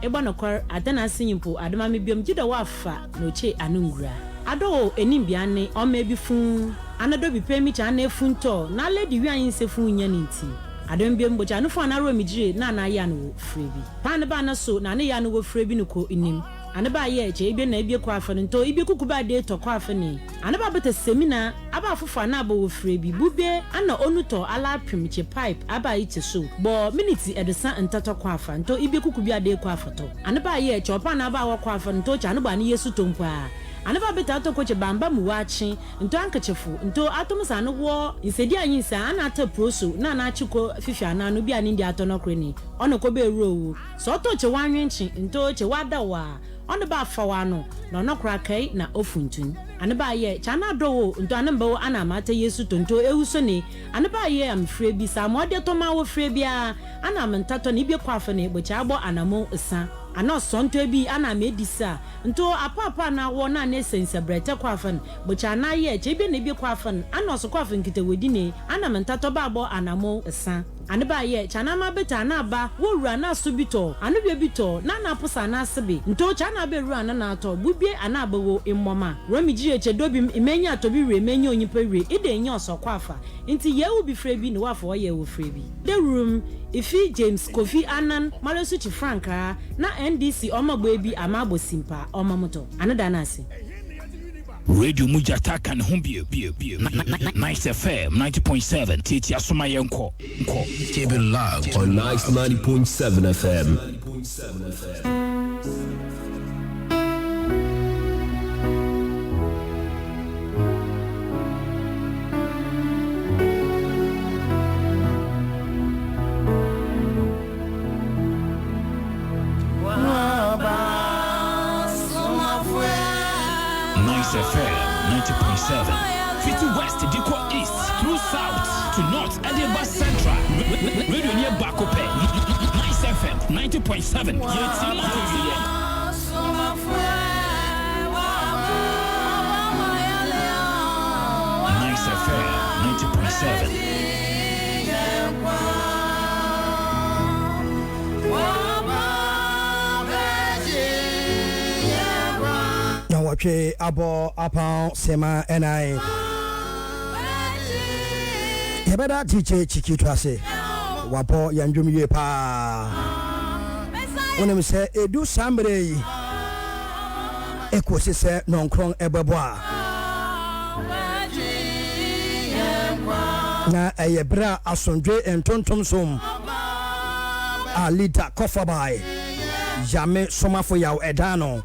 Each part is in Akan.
eba no kwar adana sinyimpo adama me biom gida wafa no che anungura ado enim biane o ma bi fun anado bi pemi cha na efunto na lady wi ayin se fun nya nti adom biom bocha no fo na ro migire na ya no frebi pan ba na so na ne ya no wo frebi no ko enim anaba ye che ibe na ibe kwa afa nto ibe kukuba de to kwa afa ni anaba beta semina aba afufa na aba wo frebi bube ana onuto ala pimche pipe aba ite so bo minute edesa ntato kwa afa nto ibe kukubi ade kwa afa to anaba ye che opa na aba wo kwa afa nto cha anaba ni yesu tompa anaba beta to ko che bamba mu wachi nto ankachefu nto atomsa no wo insedi anyinsa ana ata proso na na achiko fifia na no bia ni ndi ato no kreni ono ko be ruo so to che wanwenchi nto che wada wa ono ba fawa no na no kra kai na ofuntun anaba ye chana dowo nto anamba ana mata yesu tonto ewuso ni anaba ye am free bi sa mo de to ma wo free bia ana mentato ni bi kwa fa na egbo cha agbo anamo isa ana sonto bi ana medisa nto apapa na wo na na sense brete kwa fa bocha na ye che bi na bi kwa fa ana so kwa fa nkite wedi ne ana mentato ba agbo anamo isa anaba ye chana ma beta na ba wo wura na so bito anu bi bito na na posa na sebe nto chana be wura na na to bubie ana bawo immoma romi ji eche dobi imenya to bi remenya onyipa we ide nya osokwafa nti ye wo bi frebi ne wafo ye wo frebi the room ifi James Kofi Annan Malesu chi Franka na NDC omagbo bi amagbo simpa omamoto anada na ase Radio Mujataka and Humbio, Nice FM 90.7. Titi Asuma Yenko. Keep it loud on Nice 90.7 FM. FM 90.7. 50 West, Diko East, through South to North, Edinburgh Central. Radio near Bakope. Nice FM 90.7. Nice FM 90.7. Watche abo upon sema NI. Yabada teacher chiki twase. Wapo yanjumi ye pa. Unem se edu sambre. Eko se non-kron ebeboa. Na ayebra asondwe entontom som. Alida kofabai. Yame Somafo Yawoh edano.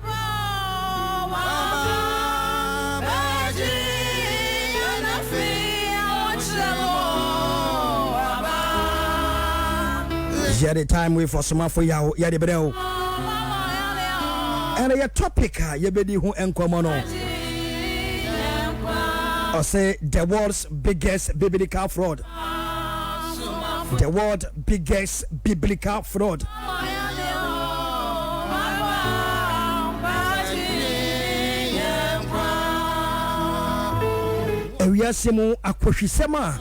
Yeah, the time we for Somafo Yawoh, yeah, the bell. And a topic, you be who encomono. Or say the world's biggest biblical fraud. The world's biggest biblical fraud. Ewiasimu akwahwisema.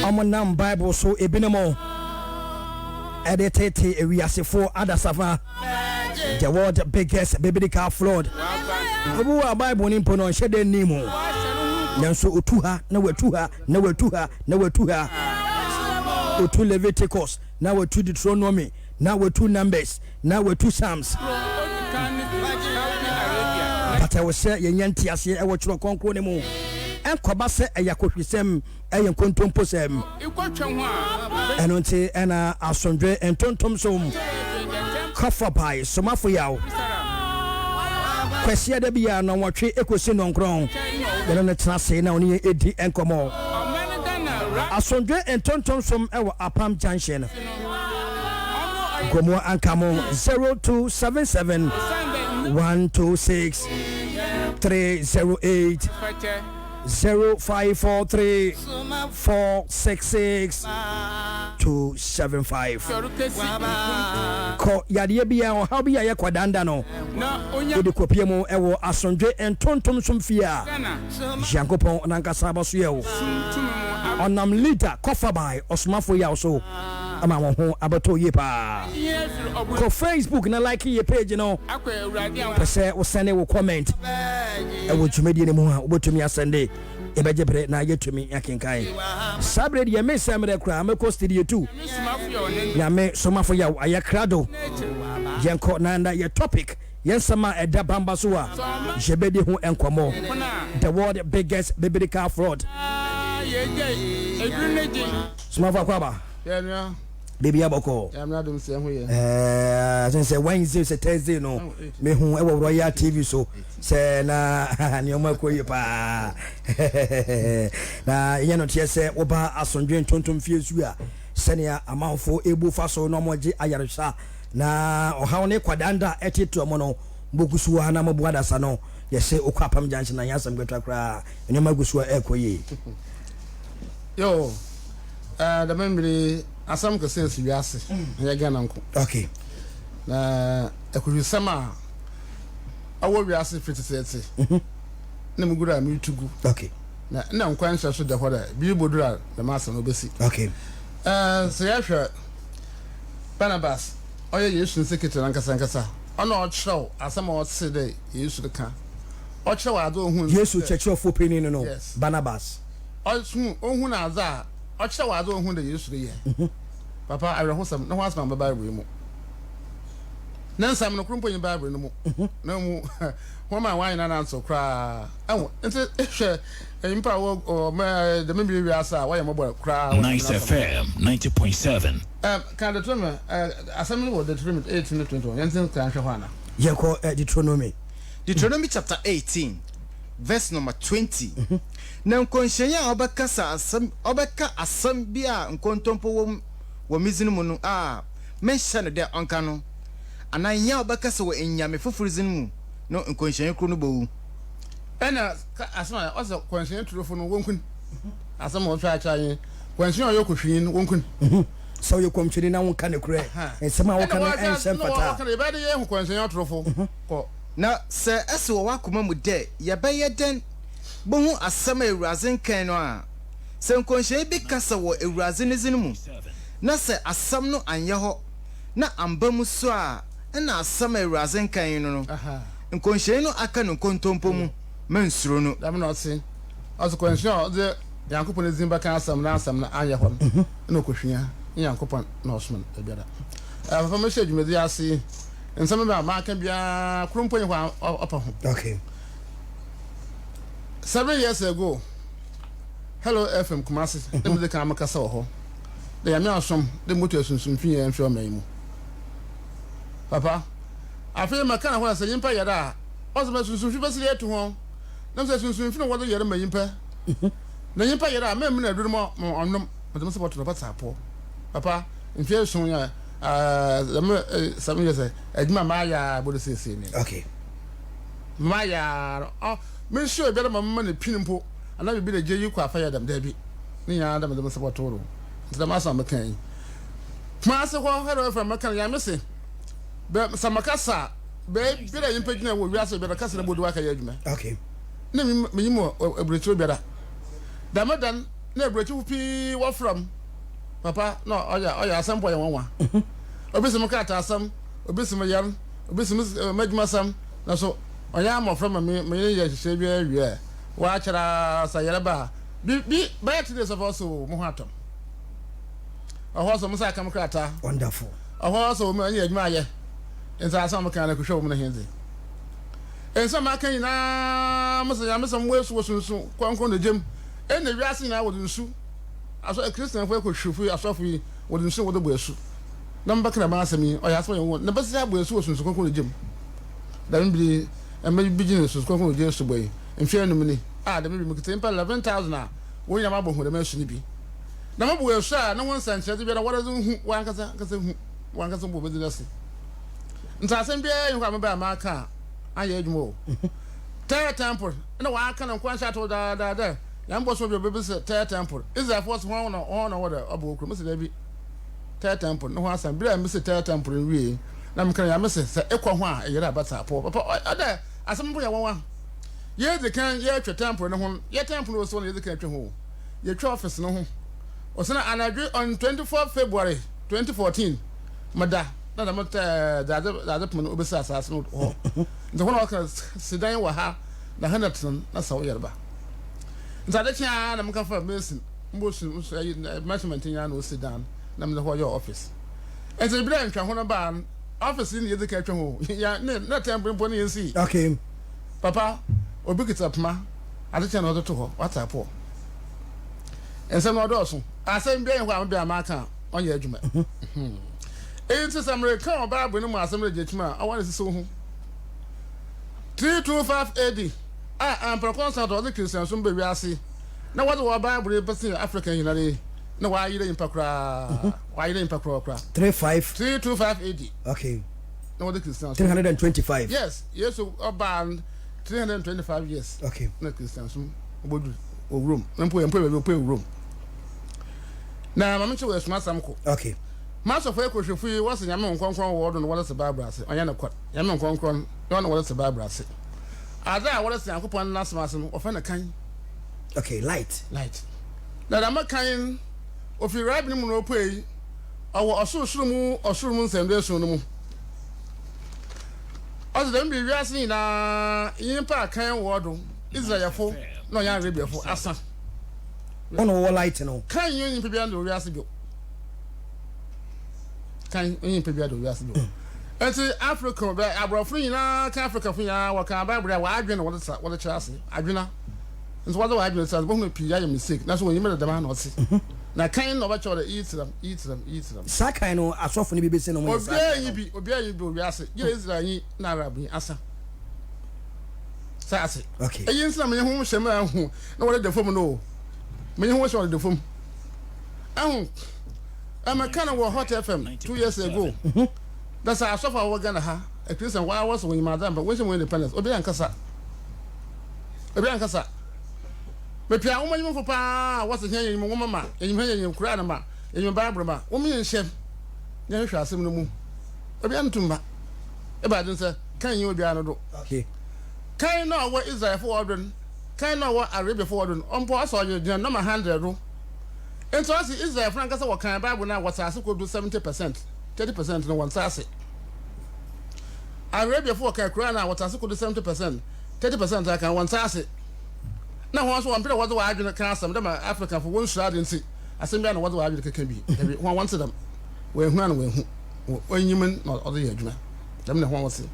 Amonam Bible so ebinemo editete ewiasefo adasafa the world biggest biblical fraud obu wa Bible ni mpono hede nimu nanso otuha na watuha otu Leviticus na watu Deuteronomy na watu Numbers na watu Psalms but I was say yenyanti ase e wo chiro konkro ne mu enkoba se eyakwohwisem eyenkontomposem enonti ena asondwe entontomsom kafabai Somafo Yawoh kwesi ade bia na nwotwe ekosi nonkron yeno ne trase na oni edi enkomo asondwe entontomsom ewo Apam Junction Gomo ankamo 0277 126 308 0543 466 275 ko yade bia o ha bia ye kwadanda no odi kopie mu ewo asondwe entontom somfia Jankopon nankasa baso ye o onam leader kofa by Somafo Yawoh so ama won ho abato ye pa ko Facebook na like your page no pese wo send wo comment e wo tumedie ne mu ha obotumi asende e bejebre na yetumi yakenkai sabre de me semre kra me ko studio 2 Nyame Somafo Yawoh ayakrado yenko na your topic yensama eda bamba so a jebedi ho enkomo the world biggest biblical fraud Somafo akwaba baby aboko since Wednesday say Thursday no me hu e wo Royal TV so say na ni o makoye pa na ye no tie say oba asondwen tontom fie su a senia amanfo ebu fa so no moje ayaresha na ohaw ne kwadanda etitu mo no bogusu ha na mabuada sa no ye say okwapam janche na yasam gwetwa kra ni magusu ekoye yo the memory asam ko sense wiase ya gana nko okay na ekuru sama awo wiase fitisete na mugura mi tugu okay na nkwan hye so de hoda bi bodura na masa no besi okay so ya hwe Barnabas oye Yesu sekete na nkasa ona ochrew asam o tse de Yesu de ka ochrew ado ohun Yesu cheche for penin no Barnabas ohun na aza ochrew ado ohun de Yesu de ye papa awrehosam na ho asam ba Bible mu na nsam no krumpo yin Bible no mu na mu ho ma wan na nso kra awo ente hwe impa wo de mebi wi asa wa ye mo kra Nice FM 90.7 can the term assembly was the term 18 to 21 yensen kan hwe hwana ye ko Deuteronomy chapter 18 verse number 20 na nkonhyen obeka asam bia nkontompo wo mizinu mu no mention no de onka no ananya obeka se wo enyame fofurizinu mu no nkonhyen kro no bowu ena asama ozo konhyen turofo no wonkun asama o twa yin konhyen oyokohwin wonkun so you come chiri na wonka ne kure ensema woka na ensem fata no be de ye hu konhyen turofo ko na se ese wo wakoma mu de ye be ye den bohu asama ewurazen kan no a se nkonhyen bi kasa wo ewurazen zinu mu na se asam no anye ho na ambamu so a na asama ewurazen kan no no nkonhyen no aka no kontompo mu mansuro no dam na otse aso konhyen de yankopon zimba kan asam na anye ho na okohwia yankopon na osman ebiada papa me shedwuma di ase nsam ba ma kan bia krompo yin kwa opa ho okay 7 years ago hello FM Kumasi dem de kan makasa ho de ya me asom de moto asunsun fi en hwe mai mu papa afi makana ho asa yimpa yada ozuma sunsun fi basile etu ho na so sunsun fi no wodo yere mai yimpa na yimpa yada mem na duru mo onnom de so boto bata po papa mfi sun ya some years ejima maya bodo sese ni okay maya me sure be ma mama ne pinimpo ana bi de jeyi kwa fa yadam da bi ni ya adam de so boto ro nda ma so makan ma se ko hero fa makan ya me se be samakasa be bi de yimpa gina wo wiase be de kasa na bodo aka ya adwuma okay na me yimo ebrechi obiara da madan na ebrechi pi wo from papa no oya asampo ya wanwa obisim kata asam obisim yar obisim majuma sam na so oya mo from me ye hye bia wie wa kyara sayaraba bi ba today so so mo hatom oho so mo sa kam kata wonderful oho so mo anya adwuma ye ensa asam mo kan na kuhwe mo na henze ensa ma kan na mo sa ya mo sam wesu sunsun kwankon de jem en na wiase na wo nsu aso Christian fo ko hwefu asofu wo nsu wo do boesu na mbakra ma asemi o ya so ye na basa boesu wo sunsun kwankon de jem da mbiri ema business kwankon de jem so boy mfi anum ni da mbiri mkete mpa 11000 a wo nya ma bo hu da ma su ni bi na ma boesu a na won sanche de bi na wora zo hu wankasa hu wankasa bo business nta asem bia yin kwa ma ma ka aye adwumo tire temple na wa aka na kwansha to da ya mbo so be se tire temple is that force one on order obo okro mse da bi tire temple no ho asam bia mse tire temple wie na mkan ya mse se ekwa ho a yera bata po papa ada asam bo ya wonwa ye de kan ye twa temple no ho ye temple no so ye de kan twa ho your office no ho osana anadwe on 24 February 2014 mada na da mata da pon obesa asase no ho nti hono aka sidan wa ha na Henderson na sawo yerba nti adekya na mka fa Mason mbosu management nya no sidan na mle ho your office enti bira ntwa hono ba office ni yedika twa ho ya na temple mpo ni yensi okay papa obi kitapma adekya na odoto ho WhatsApp ho ensem odoso asem bia ho am bia maka onye adwuma enti samreka Bible ni mu asem regechima awon sisi ho 325 AD am constant of the Christians some be wiase na what the Bible person African yinare na wa yire impakra 325 AD okay na what the Christians 325 yes about 325 years okay na Christians obodu o Rome mpo Rome na mama che we suma samko okay maso for ekohwefu was nyame nkonkron wo do no wala se Bible ase onya na kwat nyame nkonkron no na wala se Bible ase ada wala se yakopon na asem ofa na kan okay light na da makan ofi rabi ni mu no pei awo osuru mu nsende so no mu ozo dem bi wiase na yimpa kan wo do Israelfo no nya Arabiafo asa ono wo light no kan yin pe bia ndo wiase bio kan yin pe bia ndo wiase bio enti Africa be abrofo nyina kan Africa fo nya wa kan Bible wa adwene wo de kyase adwena nso wa de wa adwene sa bo hu pi ya mistake na so won yimela dama na ose na kan no ba choda eat them sakai no asofo ni bibese no mo obi ayi bi wiase ye Israel yin na Arab yin asa sa ase okay eyin sina me hu hyema hu na wo de fom no me hu wo de fom ahu American wo Hot FM 2 years ago that's a sofa wo Ghana ha a Christian why was when madam but when independence obi ankasa me pia wo manyi mfo pa was here yin mo mama yin yin kura na ma yin Bible ma wo me yin hyem nya hwɛ asem no mu obi antumba e ba dun se kan yin obi anu do okay kan na wo Israel for ordon kan na wo Arabia for ordon on po aso ye dia number 100 do ento asi Israel franka se wo kan Bible na wasase ko do 70% 30% no one sase Arabia for kan kura na wasase ko do 70% 30% aka one sase na ho so wampere wo wa adwene kan asem dem Africa for one shade nsi asem bia na wo wa adwene keka bi ho want them we hu an we hu onyim na odo ye adwuma dem na ho wo se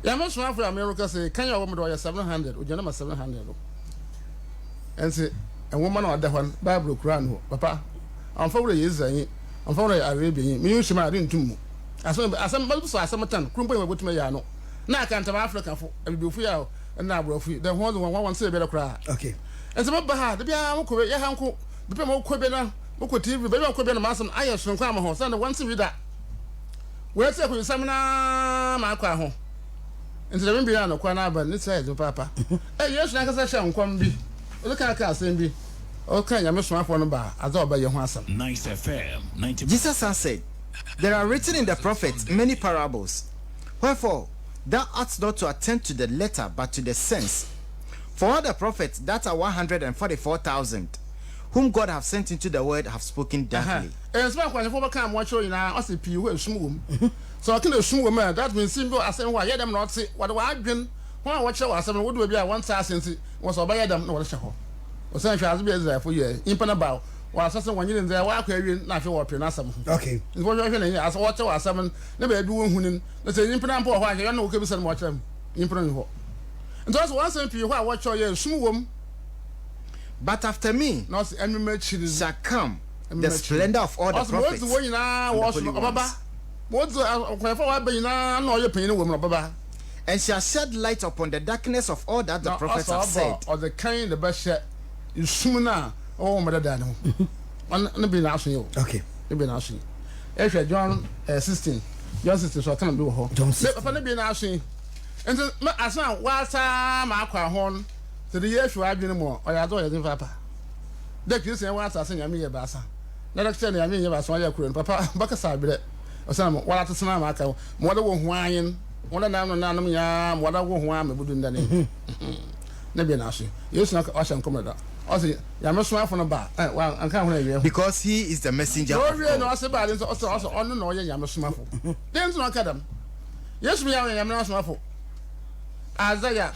ya me Somafo America say kan ya wo me do 700 ojana ma 700 do ense enwoma na oda hwan Bible Quran ho papa amfa wo ye Israel amfa wo Arabia yin me yushima ade ntum mu asem ba so asem tan krumpo ye botima ya no na aka ntama Africa fo abibifu ya na abrofu the one say be the cry okay ense ba ha de bia mo ko ye hanko be pe mo ko be na mo ko TV be ko be na masem aye so kwa ma ho say na one see that we say ko samina ma kwa ho ense de bi na kwa na ba ni say papa yesu na kasa sha nkwam bi o ka asem bi o ka Nyame Somafo no ba aza oba ye ho asem Nice FM 90. Jesus said, there are written in the prophets many parables. Wherefore, thou ought not to attend to the letter, but to the sense. For all the prophets that are 144,000, whom God have sent into the world, have spoken darkly. So I can for come watch you now. I say P who sum. So I can assume woman that means simple as saying why you them not say what I dream. When I watch you as would be a 1,000 was obey them no what show. O say shall be there for you. Impanaba. Wa sasa wanyi nze wa akwawi na afwe wo pe na asam okay nzo hwe na asa wo che asam na be du hunin na se yimpana mpo ho ahye na wo ke bisa na mo kyerem yimpana ho nzo so wan san pi ho a wo che ye sum wom But after me na so enu ma chiri shall come the splendor of all the prophets. wo nyina wo so obaba wo zo akwafa wa ba nyina na o ye pan wom na obaba And shall shed light upon the darkness of all that the prophets have said. Or the kind the best is sum na oh my dad no on be na so okay be na so John 16 John 16 so can be ho John 16 papa be na so enti asan wasa ma akwa ho to the yesu adwene mo o ya do ye papa de Christian wasa asan Nyame ye ba asa na de Christian Nyame ye ba so ya kuro papa baka sa bere o san mo wala tsena ma aka mo de wo ho ayen mo de na no ya mo de wo ho a mebudu ndane na be na so yesu na o shan komeda also Nyame Somafo no ba wa anka ho na wie because he is the messenger of God. No ase ba den also ono no ye Nyame Somafo den so akadam Yesu mi ya Nyame Somafo Isaiah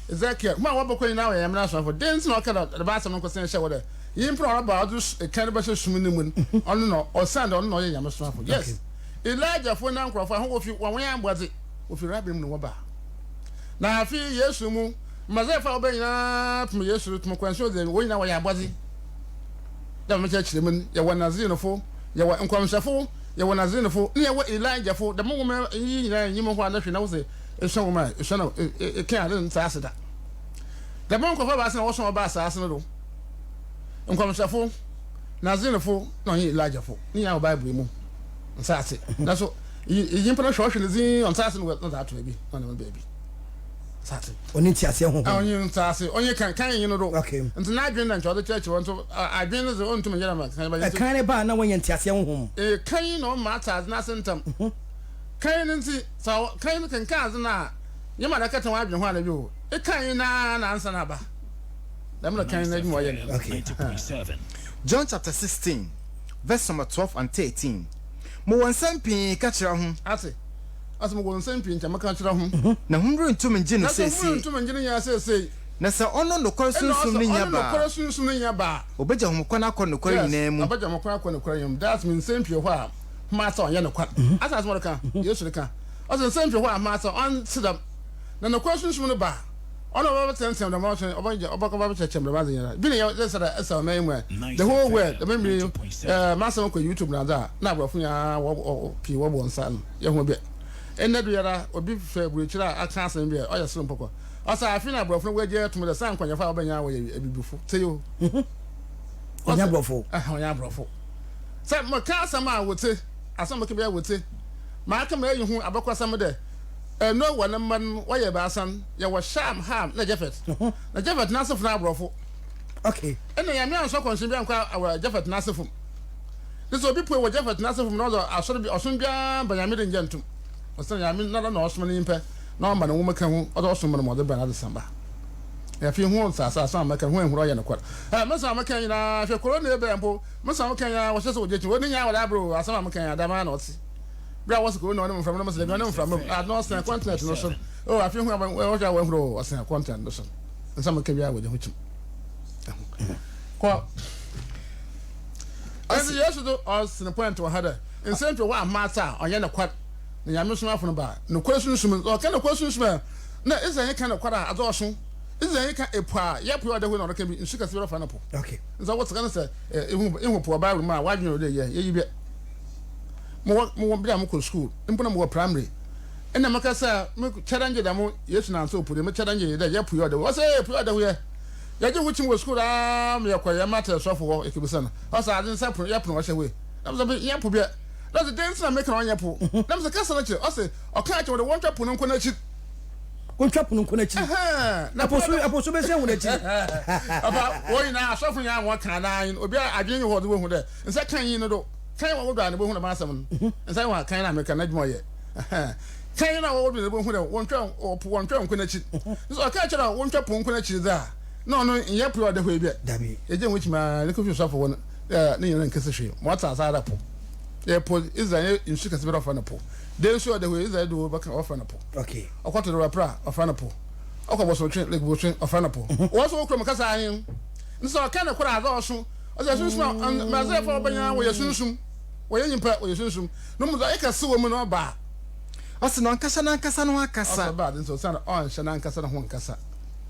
Ezekiel ma wa bokɔ na Nyame Somafo den so akadam the ba asem no kwesen hye wo de yin pro ba do kan ba hye sum ni mu ono no o sand ono no ye Nyame Somafo yes Elijah fo na nkrofo ho ofi won yan boaze ofi rabim no wo ba na afi Yesu mu mazefa obanyina tum Yesu tum kwanso de wo nyina wo ya boaze da me chire mun ya wa nazinofo ya wa nkwamshafo ya wa nazinofo ne ya wa Elijah fo da mo me yi nyina nyimo ho anahwe na wo se ehwe wo ma ehwe na e kan ade nta aseda da mo nkwafo ba se na wo so ba asa ase no do nkwamshafo nazinofo na yi Elijah fo ni ya Bible mu nsa ase na so yi mpana hwe ne zin on sa ase no da ato bi on no baby sate oni ti ase ho onye ntase onye kan yin no do okay nti na adwen na ncho de church won so adwen no ze on tum yera ma kan ba kan ne ba na wonye ti ase ho kan no matter na sentam kan nti so kan kan na yema da katan adwen ho na bi o kan na ansa na ba dem na kan na bi mo ye ne okay John chapter 16 verse number 12 and 13 mo won sampi ka kira ho ate asem go nsempin nta maka kira ho na humru ntum ngi ne sesi na humru ntum ngi ne ya sesi na se ono nokor sunsun ne nya ba nokor sunsun ne nya ba obeja ho kwana akọ nokor nyina mu obeja ho kwana akọ nokor nyina that means nsempin ho a ma sa onye nokor asa so ka Yesu ka asa nsempin ho a ma sa on sidam na nokor sunsun ne ba ono ba tensem da ma so obeja obaka ba chechem da ba nyina bi ne ya sasa asa ma mu the whole world the memory ma sa ko YouTube na da na abrafo ya pi wo bon sa ya ho bi enne duara obi fe buruchira aka asan bi o ya so mpoko asa afi na brofo gwaje tum da san kwanya fa obanya wo ebibufo teyo onya brofo onya brofo sa mo ka asama wote asama ke be wote ma aka ma yi hu abakwasam de no wana man wo ye ba asan ya wo sham ham na jefet na asefo na brofo okay enne ya me anso konsin bi anka awa jefet na asefo this obi po wo jefet na asefo no asoro bi osun bia banyame de ngentum osan ya mi na osman ni mpe na ma na wo meka hu odo osman mo de ba na de samba ya fi hu sa meka hu ehuro ya na kwara me sa meka ina fe corona e be mpo me sa meka ya wo se so jechi woni nya wala bro asama meka ya da ma na oti bra was corona no from no muslim no from no san content no so oh afi hu wo ja wo ehuro osan content no so nsa meka bia wo je hu chim ko asi yesu do osan point wa hada insento wa mata onye na kwara na Nyame Somafo no ba no kwasunsun o ka no kwasunsun na ezanye ka no kwara adoso ezanye ka epa ya po oda hu na ka bi nsuka se rofa na po okay nza what kana se ehu po ba ru ma wadwen de ye yi bi mo bia mo ko school mpo na mo primary ena maka sa me challenge da mo Yesu na so po de me challenge da ya po oda wo se po oda hu ye ya je wuchim wo school me yakwa ya matter so fo ekibisa na o sa adin sa pro ya pro wa hwe na so be ya po bia that's the dance na make on your pool. That's the castle. I say, okay, with the one trap on connection. One trap on connection. Na posu be se won echi. About what now suffering ya one can I obi adwen ho de wo hu de. Nsa kan yin no do. Kan wo do an bo hu na ma asam no. Nsa wa kan na me kan na dwuma ye. Kan na wo do bo hu de one trap connection. So okay chira one trap on connection da. No in pro de ho bia. Dabi. Eje which ma ne ko fi so for one ne yin nkese hwe. Mo ta sa da po. Airport is an issue can be off on a pool. They show the way is I do back off on a pool. Okay. I got to the rapra of an apple. Okay, was train like bushing of an apple. Also, come because I am. So I kind of crowd also. As I soon and myself for Banya, where you soon, where you impact, where you soon. No more like a woman or bar. Ɔsɛ nkasa na nkasa no akasa bad nso san on shana nkasa na ho nkasa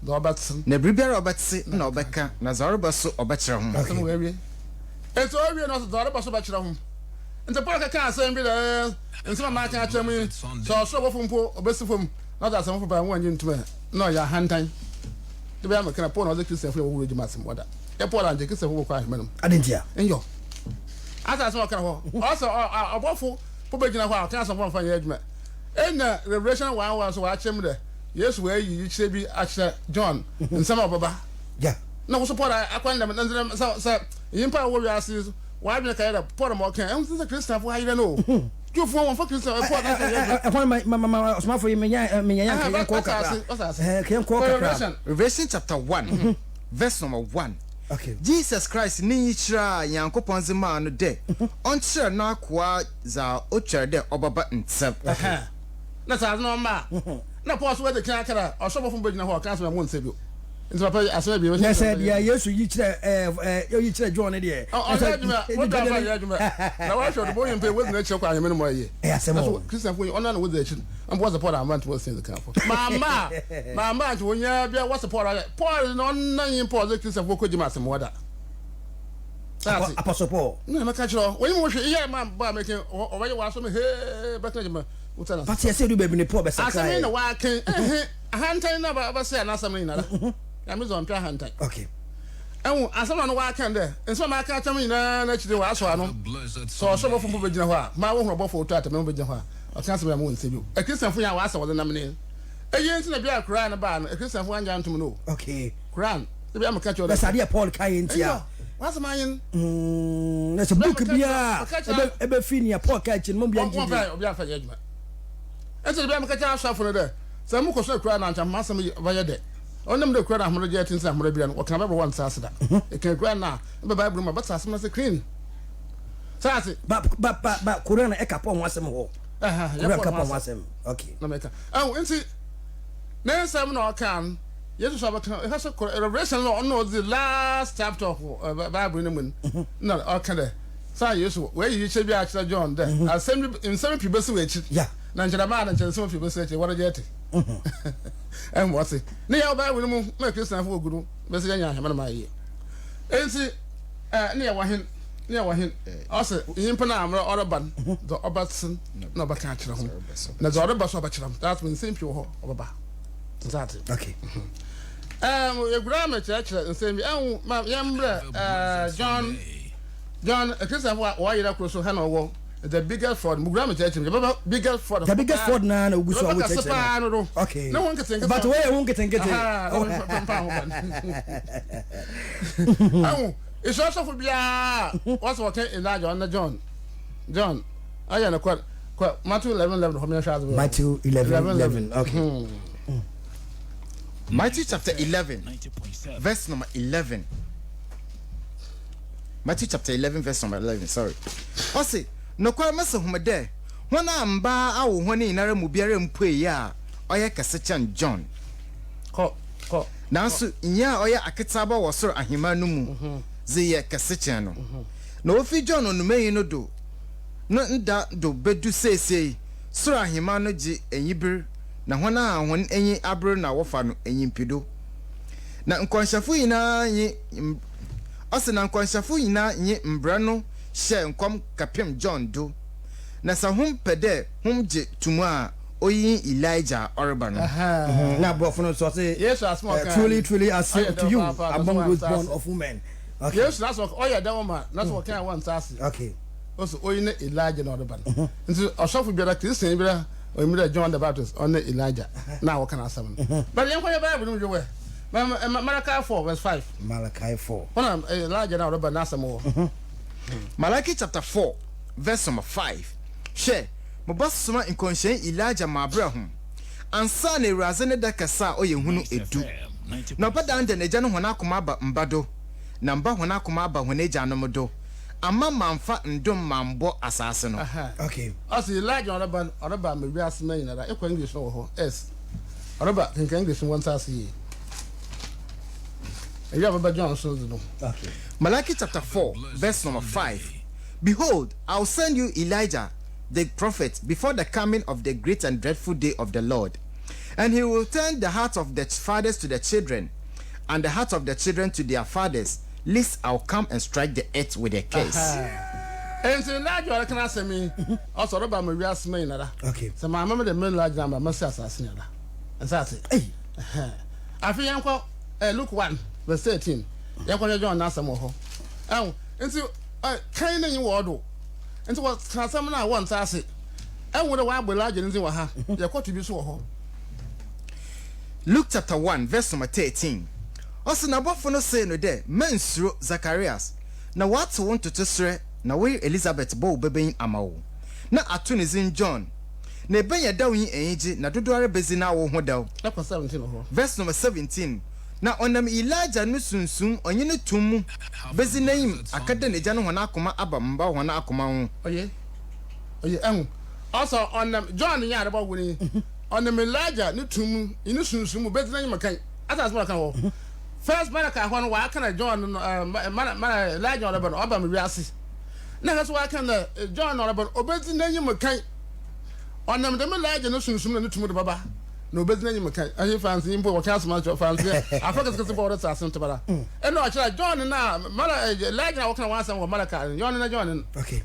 do obatsen na bribiara obetse na obeka na zareba so obekere ho asem we wie eto wie no so zareba so obekere ho nte pa ka asem bi da nsema ma ka akyem so so bofo mpo obesi fom na da asem fo ba ho anyi ntuma no ya hantan de be amaka na po na the Christian fo wo regi masem wada e po la nje Christian fo ko ahme no adentia enyo asa asem ka ho also obofo po be gina ho a ka asem fo fa ya adwuma ena Revelation 1:1 so wa akyem de Yesu wa yi kire bi akyere John nsema obaba yeah na wo support akwanda na so yimpa wo wi ase wa bi ka ya pour mo kan em se Christian fo hayire no ju fo won fo Christian e pour na mama Somafo menya kan ko kakra Revelation chapter 1 verse number 1 Okay. Jesus Christ ni yichira yankopon zema no de. On chira na kwa za otwere de obaba nsem. Na sa no ma. Na pause where the can kara or some of them begin ho kan so mo nsebio. Nti papa asema bi. Yes said ya Yesu yichira John there. Oh, what da fa ya juma. Na wa show the boy pay with na che kwa anyame no mo ye. Asema. Christian for you on na with the chin. Am was support am to say the camp. Mama to wonya bia what support Paul no na yin Paul the Christian for ko jima asem wada. Apostle Paul. No ma ka chiro. When you hwe iya man ba making o ye wa so me he ba ka jima. But you say do baby ne Paul be sakra. Asem na wa kan hantan na ba say na asem ni na. Ya me zo mpia hantan. Okay. Ewu asem na wa kan de. Enso ma ka cham nyina na chide wa so ano. So Somafo bo begina ho a ma wo hro fo to atame begina ho a. O kan se be mo nsebio. E Christian fo ya wa asa wo de nam ne. Eyi nti na bia Quran na ba no. E Christian fo anja ntum no. Okay. Quran. E bia me ka cho de. Besadia Paul kai ntia. What's my in? Na se book bia. Ebe finia Paul kai chin mo bia nji. Obi afa judgment. Ese bia me ka cha asafo no de. Se mo ko so Quran na ncha masam ba ye de. Onem de Quran ahmro je tin se ahmro bia no. O kan ba one sasa da. E kan Quran na be Bible ma ba sasa na se clean. Sasa ba Quran e ka po ho asem ho. Ya ka po ho asem. Okay. Na meka. Enti na nsam na o kan Jesus about it has a revelation on the last chapter of Bible in the moon. No, okay. So yes, where you should be actually John there. Assembly in some people say yeah. Nanjaraman and some people say what a jet. And what's it? Near Bible make Christian for good. Messiah, my year. And see, near Wahin, also in Panama or Ban, the Obertson, no, but catch them. There's other bus of a chum. That's when simple over. Okay. Your grammar church and say, my younger John, Christian, why you cross Hanover, the biggest Ford, grammar church, the biggest Ford, the biggest Ford now, which I okay. No one can think but where I won't get it. Oh, it's also for Bia. What's working in that John, I am a quite Matthew 11, Matthew 11, okay. Matthew chapter 11, verse number 11. Matthew chapter 11, verse number 11. Sorry. I say, no kwa masa humade. Wana amba awu honi inara mubiare mpwe ya oya kasechan John. Ko. Nansu inya oya akitaba wasoro ahima numu. Ziye kasechan no. Na ofi John onume no do. No nda do bedu say soro ahima no ji enyibir. Na hwana hon enyi abro na wofa no enyimpido na nkwanshafo yina yi ose na nkwanshafo yina yi mbra no hye nkom kapem John do na sa hum pede hum je tumu a oyi Elijah oreba no na brofo no so say yes as small truly I say to you among those born of women. Okay. Yes that's what oya that woman that's what kind one sassy. Okay. Also oyi na Elijah no oreba no nti osofo biara Christian biara or John the Baptist on Elijah. Now what can I say? But you know Bible you were. Malachi 4 verse 5. Malachi 4. When Elijah now about Nasa more. Malachi chapter 4 verse number 5. Share mo boss suma inconscient Elijah ma abraham. Ansa na razene da kasa oye hunu edu. Na bada ande na jano hona akoma aba mbado. Na mba hona akoma aba hona eja no modo. Ama mamfa ndom mambo asase no. Okay. Asi Elijah oraba me wi asema yin na ekwa English no ho. Yes. Oraba think English one sase yi. You have a John so no. Okay. Malachi chapter 4 verse number 5. Behold, I'll send you Elijah the prophet before the coming of the great and dreadful day of the Lord. And he will turn the hearts of the fathers to the children and the hearts of the children to their fathers. Lest I'll come and strike the earth with a curse. And so now you can ask me also about my real smell. Okay. So my mama the men large number must assassin. And that's it. Hey. I feel uncle Luke 1 verse 13. Yanko John Nasamoho. Oh, and so kind of you ward. And so what some now once I say. I would have one large and you are you're quite to be so. Luke chapter 1 verse number 13. Also na bofo no say no de mensuro Zacharias na what want to sre na we Elizabeth bo beben amawo na atunizin John na ebenya dawo yin enji na dodoare bezi na wo ho dawo. Verse 17 verse number 17 na onam Elijah no sunsum onye no tum bezi nayim akada ne gya no hona akoma aba mba hona akoma ho oye also onam John nya areba woni onam Elijah no tum inu sunsum bezi nayim kan atas mara kan wo first baraka ho no wa kana John mana Elijah areba no oba me wiase na gaso wa kana John areba obezi nayim kan onam de Elijah no sunsum no tum de baba no business you can I fancy impo what else much fancy I forget to support us as bara and no John na mala like na work one some malaka John na John okay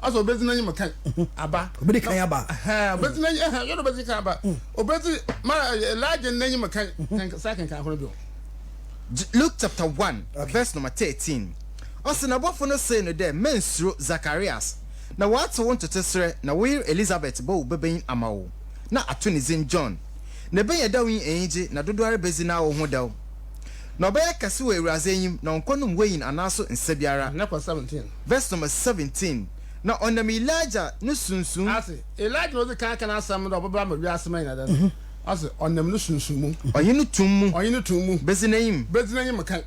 also business you can aba obedi kan aba business you no business kan aba obedi mala like na you can second kan ho Luke chapter 1 verse number 13 also na bofo no say no there mensuro Zacharias na what want to tesere na we Elizabeth bo beben amawo na atonizin John na be yadawi enje na dodoare bezi na wo hodaw na obeye kase we ewuraze yim na onkonum weyin anaso nsabiara na 17 verse number 17 na onam Elijah no sunsun ase Elijah no kan kan asam do baba ma wi asem na dan ase onam no sunsun mu oyin no tum mu bezi na yim kan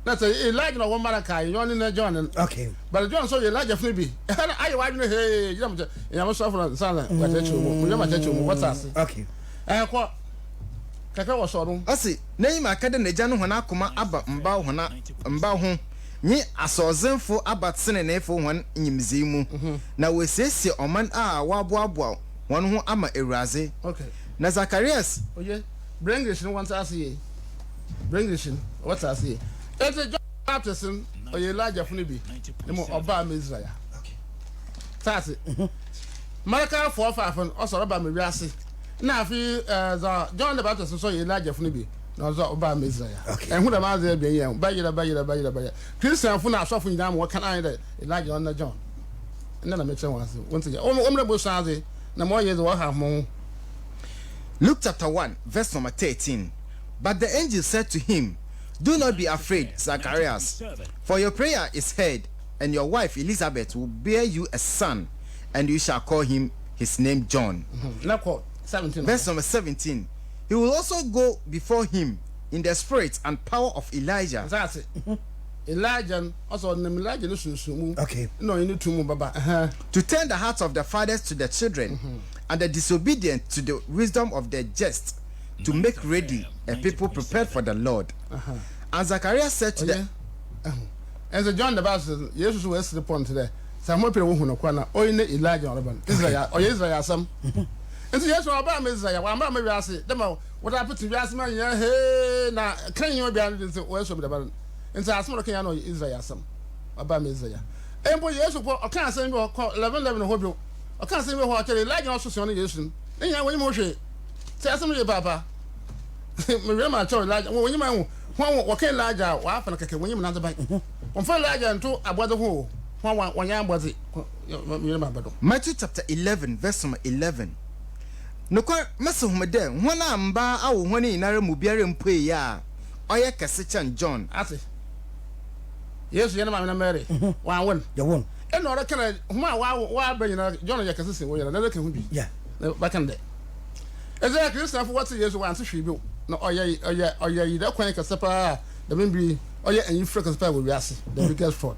na say Elijah no wo mara kai yon na John okay but John so Elijah fun bi ayi wa no hey yam so afro sana wa techu mu yam techu mu what ase okay ko kaka wo so no ase na yim akade na gya no hona akoma aba mba ho nyi asozenfo abatsene na efo hon nyimzei mu na wesesie oman a waboaboa hon ho ama ewuraze okay na Zacharias oye bringish no want ase ye bringish what ase ye it's a John Baptist or Elijah Funibi. No Oba Israel. Okay. That's it. Malaka 4:5 also Oba Miriasi. Now if John the Baptist so Elijah Funibi. No Oba Israel. Okay. And who the man there be here? Bayira. Christian Funa so for them what can I Elijah on the John. And then I make sure once again. Omre Bosaze na more years what have more. Luke chapter 1 verse number 13. But the angel said to him, do not be afraid, Zacharias, for your prayer is heard, and your wife Elizabeth will bear you a son, and you shall call him his name John. Now 17. Verse number 17. He will also go before him in the spirit and power of Elijah. That's it. Elijah also Elijah no sunsumu. Okay. No, you need to move baba. To turn the hearts of the fathers to the children, and the disobedient to the wisdom of the just, to make ready a people prepared for the Lord. And Zacharias said to them, and so John the Baptist, Jesus was the point today. Some more people who know Kwana, or in Elijah Israel, or Israel some. And so yes, about Israel, one man maybe I say, Demo, what happened to Yasman? Hey, now can you be under the worship of the Baron? And so I smell can know Israel some about Israel. And boy, yes, I can't say more 11 hobo. I can't say more Elijah also on the nation. Then I will say, somebody, Papa. Remember, Elijah, when you man, what can Elijah, wife and a cake when you another bite. On for Elijah and two about the whole. One young was it. Matthew chapter 11, verse number 11. No, Master Madame, one amba, our one in Aramubiar and Pay ya. Oya Cassichan John. I say, yes, you're not married. One, you won't. And no, I can't. Why, bring John Yacasis, where another can be. Yeah, back in there. Exactly, for what's the years one to she built. No, oh yeah, you don't quite a supper, the maybe, oh yeah, and you freaking spell with Yassi, the biggest fraud.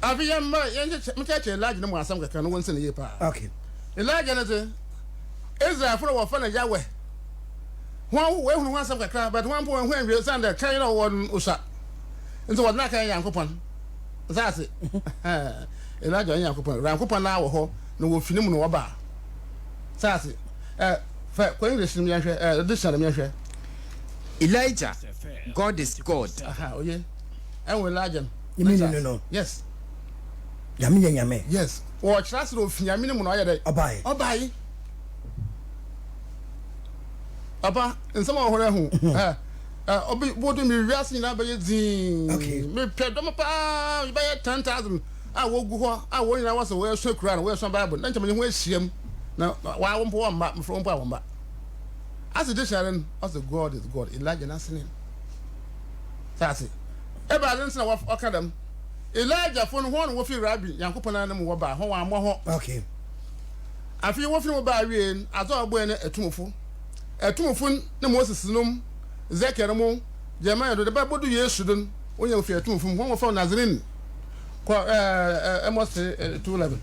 I'll be young, catch a large number of some can once in a year. okay. Elijah is there for a fun of Yawoh. One way who wants some crowd, but one point when we send a kind of one Usa. And so what not a young coupon. That's it. Elijah young coupon, round coupon now, no film no bar. That's it. Elijah, God is God. Oh yeah. And we Elijah. You mean no? Yes. Yame. Yes. Watch that's no Yamina Munoya. Obai. Oba, and some of who Obi, what do me racing up by your zine? Okay. Me pay them pa, you buy 10,000. I will go. I want I was away so crowd, where some Bible. Then to where see him. Now, why won't pour map from Pawamba? As a dish, as the God is God, Elijah Nassinin. That's it. Ever didn't know what Ocadam. Elijah phone one with your rabbi, Yankopana, Waba, Hoa. Okay. I feel what you by rain, I thought when a tumful. A tumful, no Moses Num, Zekere mo Jeremiah do the Bible do yesu don onye ofia tumfum won for Nazarene ko Amos 2:11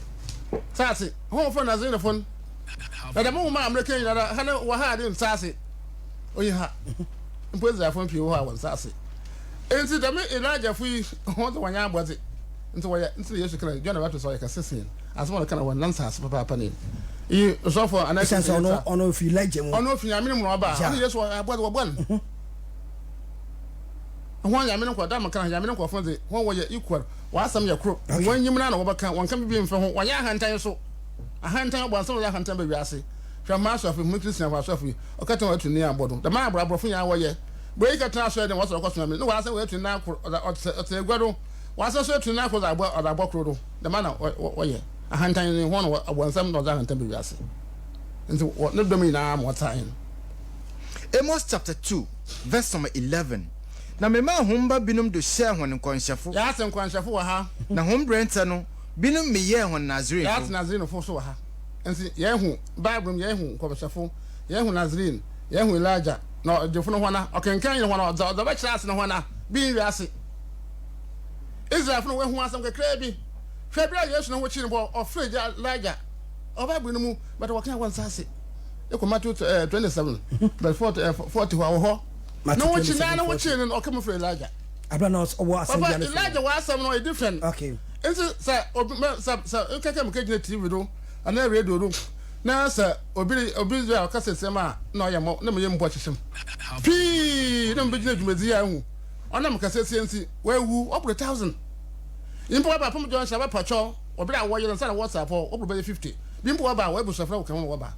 sase won for Nazarene fon na da mo ma American na ha na wa ha de sase onye ha mpozi afon pie wo ha won sase enti da me Elijah fu won to wanya aboze enti wo enti Yesu kra John Baptist so ka sesen asmo kana won nan sase papa ne I so for an essence ono fi Elijah mo ono fi Nyame mo ba Yesu aboze wo bon wọ́n yà mí ní kọ́ dá mọ̀kànlá yà mí ní kọ́ fún ẹ̀ wọ́n wọ̀ yẹ equal wọ́n asam yẹ kúrò wọ́n yín múná na wọ́n bá kan wọ́n kàn bí nfẹ̀ ho wọ́n yẹ ahantan so ahantan bọ̀ nsọ́n wọ́n yẹ ahantan bẹ̀ wíase hwẹ́ mmaa sọ̀fì mú kristian fà sọ̀fì ọ̀kẹ́tẹ̀ wọ́n tu ní àbọ̀dọ̀ dàmá àbúrò fún yà wọ́ yẹ bóyá yìí kẹ́tẹ́ aṣọ ẹ̀ dẹ̀ wọ́n sọ̀rọ̀ kọ́sùn mi ní wọ́n asẹ́ wọ́n tu ní ọ̀tẹ̀ ẹgbẹ́rún wọ́n asẹ́ sọ tu ní akọ̀ ọ̀dà àbọ̀ kúrò do dàmá na wọ́ yẹ ahantan ni wọ́n wọ́n nsẹ́m na ọ̀dà ahantan bẹ̀ wíase nti wọ́n ne dọ́m nyinaa mọ̀ taa yẹn. Amos chapter 2 verse number 11. Na mema homba binum do share hon nkwanhyafo ya ase nkwanhyafo wa ha na hom brenta no binum meye hon Nazarene ya ase Nazarene fo so wa ha ensi ye hu Bible ye hu nkwanhyafo ye hu Nazarene ye hu Elijah na defo no hona okenkan ye hona oda ba kira ase no hona bi wi ase Israel fo no we hu asam kakra bi hwe bra Yesu no ho chi ne bo ofre Elijah o Bible no mu but wo kan wan sase e ko Matthew 27 but 40 ho no what you na what you no come for Elijah abana o asem Papa Elijah was some no different okay nso say keke me kegina TV do ana radio do na say obi ya ka sesem a na o ye mo na me ye mbo chichim pi na me gina dwumadi ya hu ona me ka sesem nsi wa wu opro 1000 impo ba pam John Shaba pacho obi a wo ye na WhatsApp opro be 50 bimpo ba wa busafra wo kan wo ba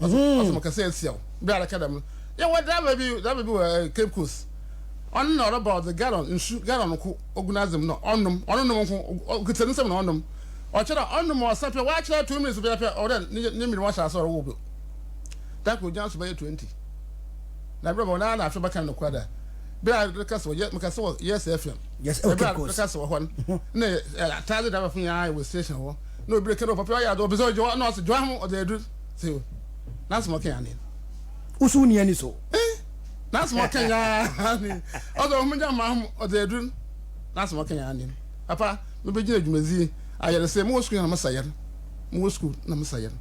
aso me ka sesem bi ala kadam yeah, what that may be Cape Coast. On not about the gallon in gallon organism no on them could send some on them or cheddar on them or something. Watch that 2 minutes to be up or then name me watch us or that would just be 20. Now, brother, now after back on the quarter. Be I the castle yet, because yes, FM. Yes, okay, the castle one. Nay, I tell it everything I was station. No break it up. I do beside you, not the drama or they do. So that's my canning. Usuni ani so that's my Kenya although mja mam o de dun that's my Kenya ani papa me be gina dwumazi ayere say mo school na masayer mo school na masayer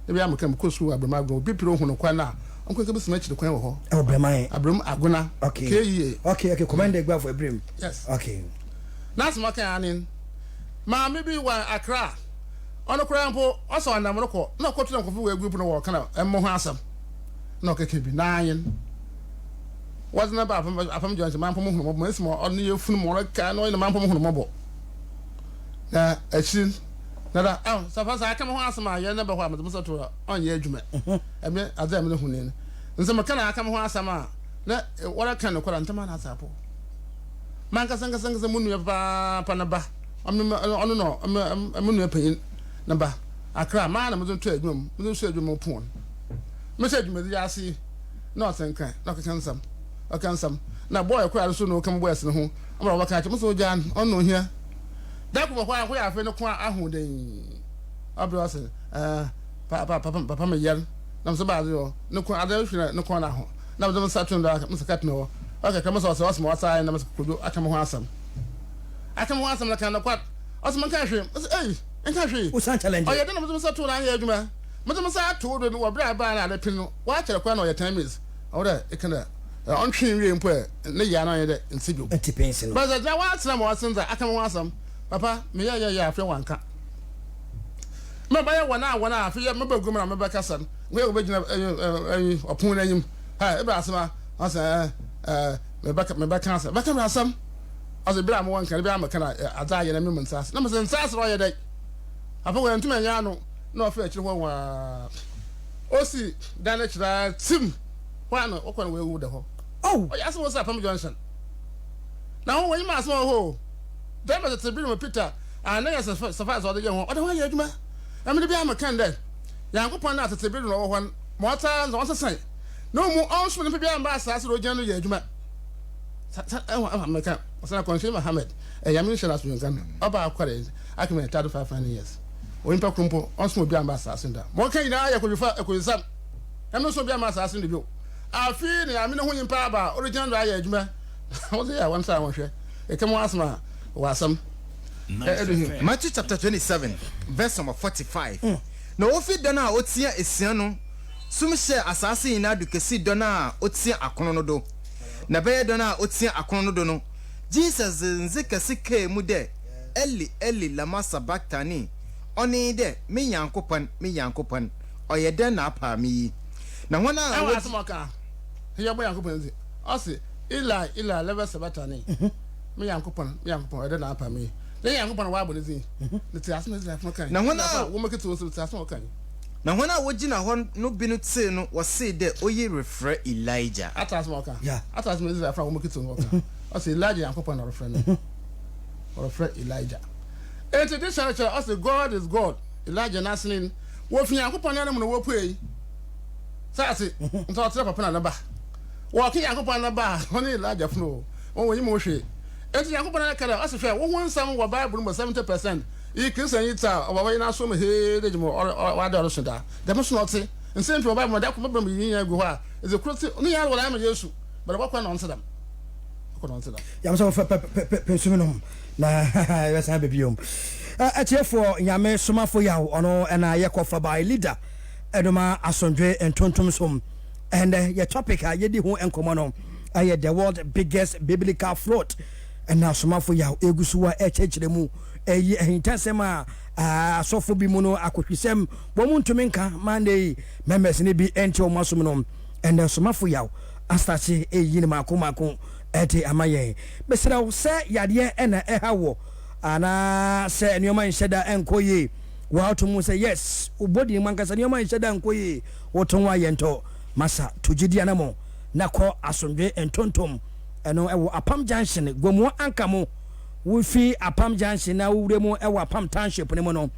e be am kan ko school abrama go bi piro hu no kwa na onko ke bisima chi de kwan wo ho abrama abram agona okay okay commander gba for abram yes okay that's my Kenya ani ma me bi wa Accra ono kra mpo oso andam no ko na ko tuna ko fi we group no wo kana emmo ho asam no keke bi nine wasn't about afam John man pom hu mo small on ye funu mo ka no man pom hu mo bo na achi na da so far sa aka mo asama ye na be ho am so to on ye adwuma eme azam ne hu ne nse me kana aka mo asama na wala kan no kwara ntama na asapo man ka sanga munu ye pa na ba ono no munu ye pan na ba Accra man na mo to adwuma mo so adwuma pon message me ya see no senkan no kan sam na boy kwara so no kam boys no ho amra wa ka che mo so jan on no hia da ko kwa ya fe no kwa ahu den abro ase papa me yel na so ba zo no kwa ada hwira no kwa na ho na mo satun da mo sakat no aka kam so so mo wasa na mo kodo aka mo ho asam na kan na kwa asman kan hwe eh enka hwe o san challenge o ye na mo satun na ya adwuma mo sa to do no obra ba na da pin no wa kire kwa na o ye 10 minutes awda e kana on twin wie mpo ne ya na ye de nsido antipensi no but da wa asem wa senza aka mo asam papa me ya afre wanka me ba ya wana afi me ba gumra me ba kasan we go begina opun na nyim ha e ba asema asa me ba kansa ba kan asam asa bra mo wanka bra me kana ada ye na me mensas na me sensas ro ye de afa we ntuma nya no na ofa akiri ho wa osi dana chira tim kwa no okwan we wu de ho oh yaso wo sa Pam Johnson na ho we ma so ho dem be te bi no Peter ana ya safa so de ye ho o de ho ye adwuma am de bi am kan de yankopon na te bi no ho mo ta so sai no mu on so ne bi am ba sa so ro jan no ye adwuma America osana konse Mohammed yamin shara so yan oba akware akime 35 years oyimpa krumpo onso obi amba assassin da mo kan ina ya ko bifa ekonsam em no so obi amba assassin de bio afi ne ame ne ho nyimpa ba original ra ya adwuma wo say ya wan sa won hwe e kam asma wasam Matthew chapter 27 verse number 45 na ofi dona otia esian no sumhye asase ina dukesi dona otia akono no do na beye dona otia akono no do no Jesus nzekasi ke mu de Eli lama sabachthani oni de me yankopon oyede na apa mi na hona asmoka ya bo yankopon nzi o se Eli lama sabachthani me yankopon oyede na apa mi le yankopon wa abonezi le ti asmo nzi afo kan na hona wo make to so ti asmo kan na hona wogina hon no binu tse no wo se de oyi refre Elijah atasmoka atasmo nzi afo wo make to no kan o se Elijah yankopon na refre no or friend Elijah. And to this church, I say God is God. Elijah Naslin, what you are upon them on the way. Sassy, and so I'll upon a bar. Walking upon a bar, only Elijah flow. Oh, you moshi. And to Yakupon a color, I say, one some were Bible was 70%. You can say it's a way now, so here, or other Shada. They must not say, and send to a Bible that could be in Goa is a crucial, only I will am a Yesu, but what can answer them? I'm so for na yasa bebiom atiefo Nyame Somafo Yawoh ono na yekofa by leader edoma asondwe entontom som and your topic yedi ho enkomo no the world biggest biblical fraud and now Somafo Yawoh egusuwa echechire mu ehintasema asofo bi mu no akohwisem bomu ntumenka mande members ni bi enti o masum no and Somafo Yawoh astache eyini mako eti amaye besira wo se yade ena ehawo ana se nyoma nhyeda enkoye wa otomu se yes ubodi mankasa nyoma nhyeda enkoye wotonwa yento masa tugidi anamo nako asondwe entontom eno ewo apam junction gomu ankamo wo fi apam junction na wuremu ewo apam township ne mo no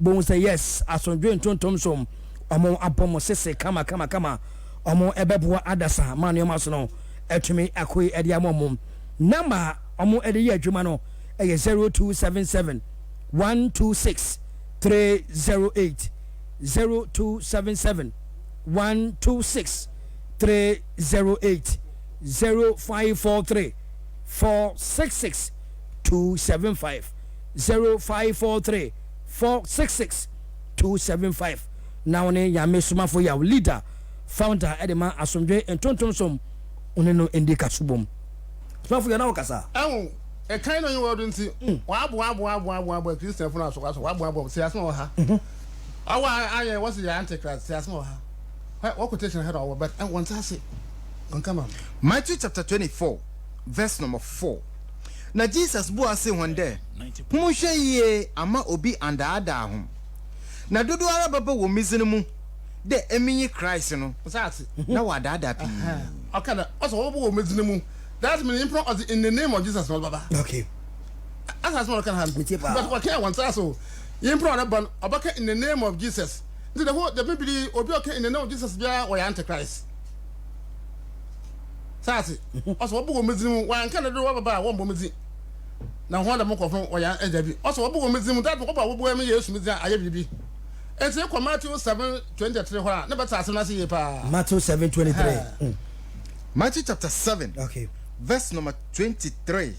bo se yes asondwe entontom som omo abomo sese kama omo ebeboa adasa ma nyoma so no etumi akoi edi amomum number omo edi ye adwuma no e 0277 126 308 0277 126 308 0543 466 275 0543 466 275 now ne Nyame Somafo Yawoh leader founder edema asomdwe entontomsom oneno endika subom Somafo Yawoh na wakasa e kind of you word nti wa Christian funa so wa se asmo ha awa aye what's the antichrist se asmo ha what quotation head over but and want to say come on Matthew chapter 24 verse number 4 na Jesus bo ase one day humuhwe ye ama obi anda ho na dodo ara baba wo mizini mu de eminyi Christ no sati na wada pi okay also wo mizini mu that means in the name of Jesus no baba okay as small can have but what can want so impro na ban obaka in the name of Jesus the whole the Bible obi okay in the name of Jesus bia or antichrist sati also wo mizini mu wan kan do baba wo mizini na ho da mo kofon o ya ejabi also wo mizini that wo ba wo me Yesu mizini aye bibi enti ko Matthew 7:23 ho na beta asem na se ye pa Matthew 7:23 Matthew chapter 7 okay verse number 23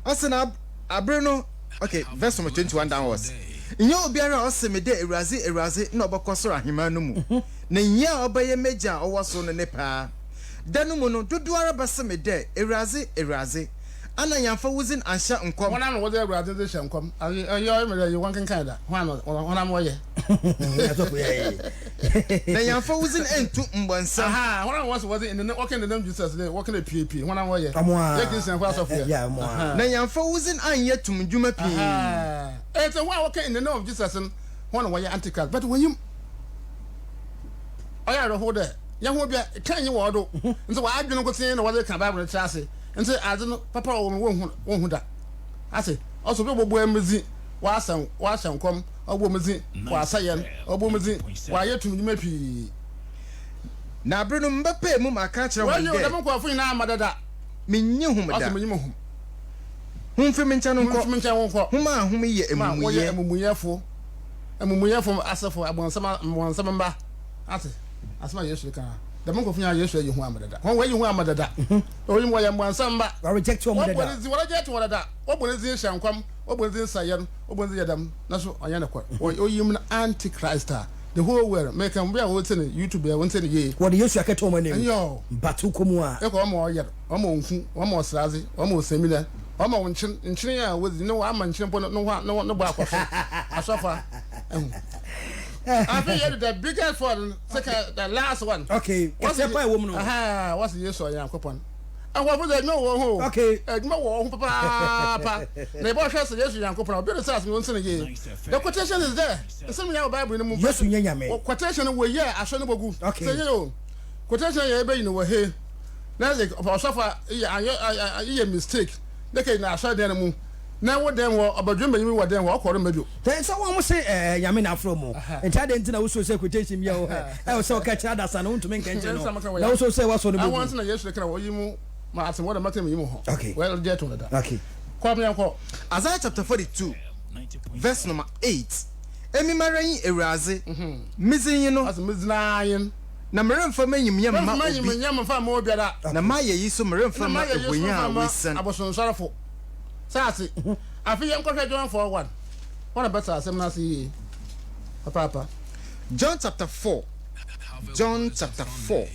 asena abreno okay verse number 21 downwards inyo obiara oseme de ewraze na obakosoro ahema no mu na nya obaye meja owaso no ne pa danu mu no dodo ara baseme de ewraze ana yamfa wuzin ansha nkom wona no wode ewraze de sha nkom ayo me de wankan kan da wona mo ye na yamfa wuzin entu mbonsa aha wona wode in the walking the name Jesus dey walking the PAP wona mo ye ye Christian kwa sofu yeah mo na yamfa wuzin anye tumdwuma pi it's a walking in the name of Jesus wona wo ye antichrist but when you oya ro ho de ye ho bia kan ye wo do nso wa adwene ko tin na wo de kan Bible chase nti ade no papa wo hu da ase also be bobo emezi wa asan kom obo mezi wa asayen obo mezi wa yetum nyuma pi na abrenu mbape mu maka kire won de wa yo ko afun na amadada menye hum da ase menye hum humfi mencha no nko huma hum ye emumuyefo asefo abonsama mba ase asema Yesu kan the monk of Yesu you Muhammad. When you Muhammad that. Or you want samba. I reject your mother. What is what I get to that? What was this Shankwam? What was this Sayan? What was the Adam? Naso Ayanako. Or you antichrist. The whole world make them be a what's in YouTube. I won't say ye. What do you say? I told my name. Yo, Batukumua. One yet. Almost Sazi, almost similar. Almost in China with no Amman no back. I suffer. I think the biggest one, second, the last one. Okay, what's the woman? Aha, what's the use of young coupon? And what was I know? Okay, no, papa. The boss has a yes, young coupon. Better ask me once again. The quotation is there. It's something our Bible in the movie. Yes, Yame. Quotation away, yeah, I shouldn't go. Okay, you quotation, you know, here. Now, the suffer, a mistake. They can't show them. Now what them were about you what them walk or maybe. Then someone will say, Yamin Afromo. And I didn't also say quotation. I also catch others and to make I also say what's on the once in a year, you must what I'm making you. Okay, well, get on that. Okay, Isaiah chapter 42, verse number 8. Emi Marin Erazi, missing you know, as Miss Lion. Namaran for me, Yam for more better. Namaya is some room for my I was so sorrowful. Sassy, I feel I'm going to join for one. What about us? I'm not seeing Papa. John chapter 4. John chapter 4,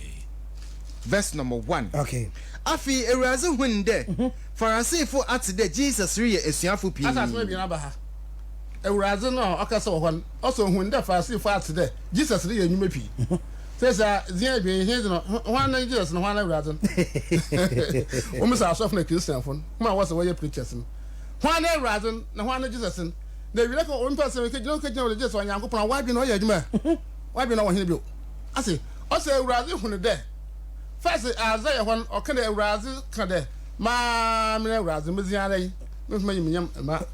verse number 1. Okay. I feel a razor when there. For I say for at today, Jesus really is your full people. That's maybe another. A razor no, I can say one. Also, when there for I say for today, Jesus really you may be. Says the being here, one Jesus and one rather. Almost our soft Christian phone. My was the way you preachers. One rather, no one Jesus. They will go one person, we could look at you just one young couple. Why be no yet? Why be no one here? I say, also rather when the day. First, Isaiah one or can they rather can they? Ma, rather, Miziane, with my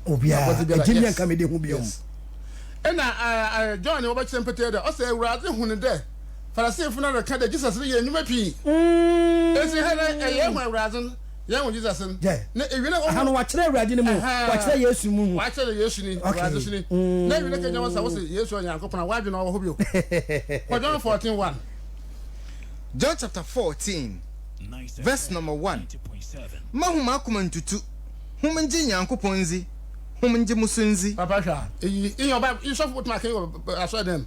Obia, Jimmy comedy who be on. And I join over Potato, also rather when the day. For I say for another cat, Jesus, you may be. It's a young rather, young Jesus. Yeah, you know, I don't watch that right anymore. Watch that, yes, you move. Watch that, yes, you need. Never look at yours. I was yes, or young couple. Why do you know who you? For John 14:1. John chapter 14, verse number 1. Mahuma kumantutu. Humanji young couponzi. Humanji musunzi. Papa, in your Bible, you saw what my king I saw them.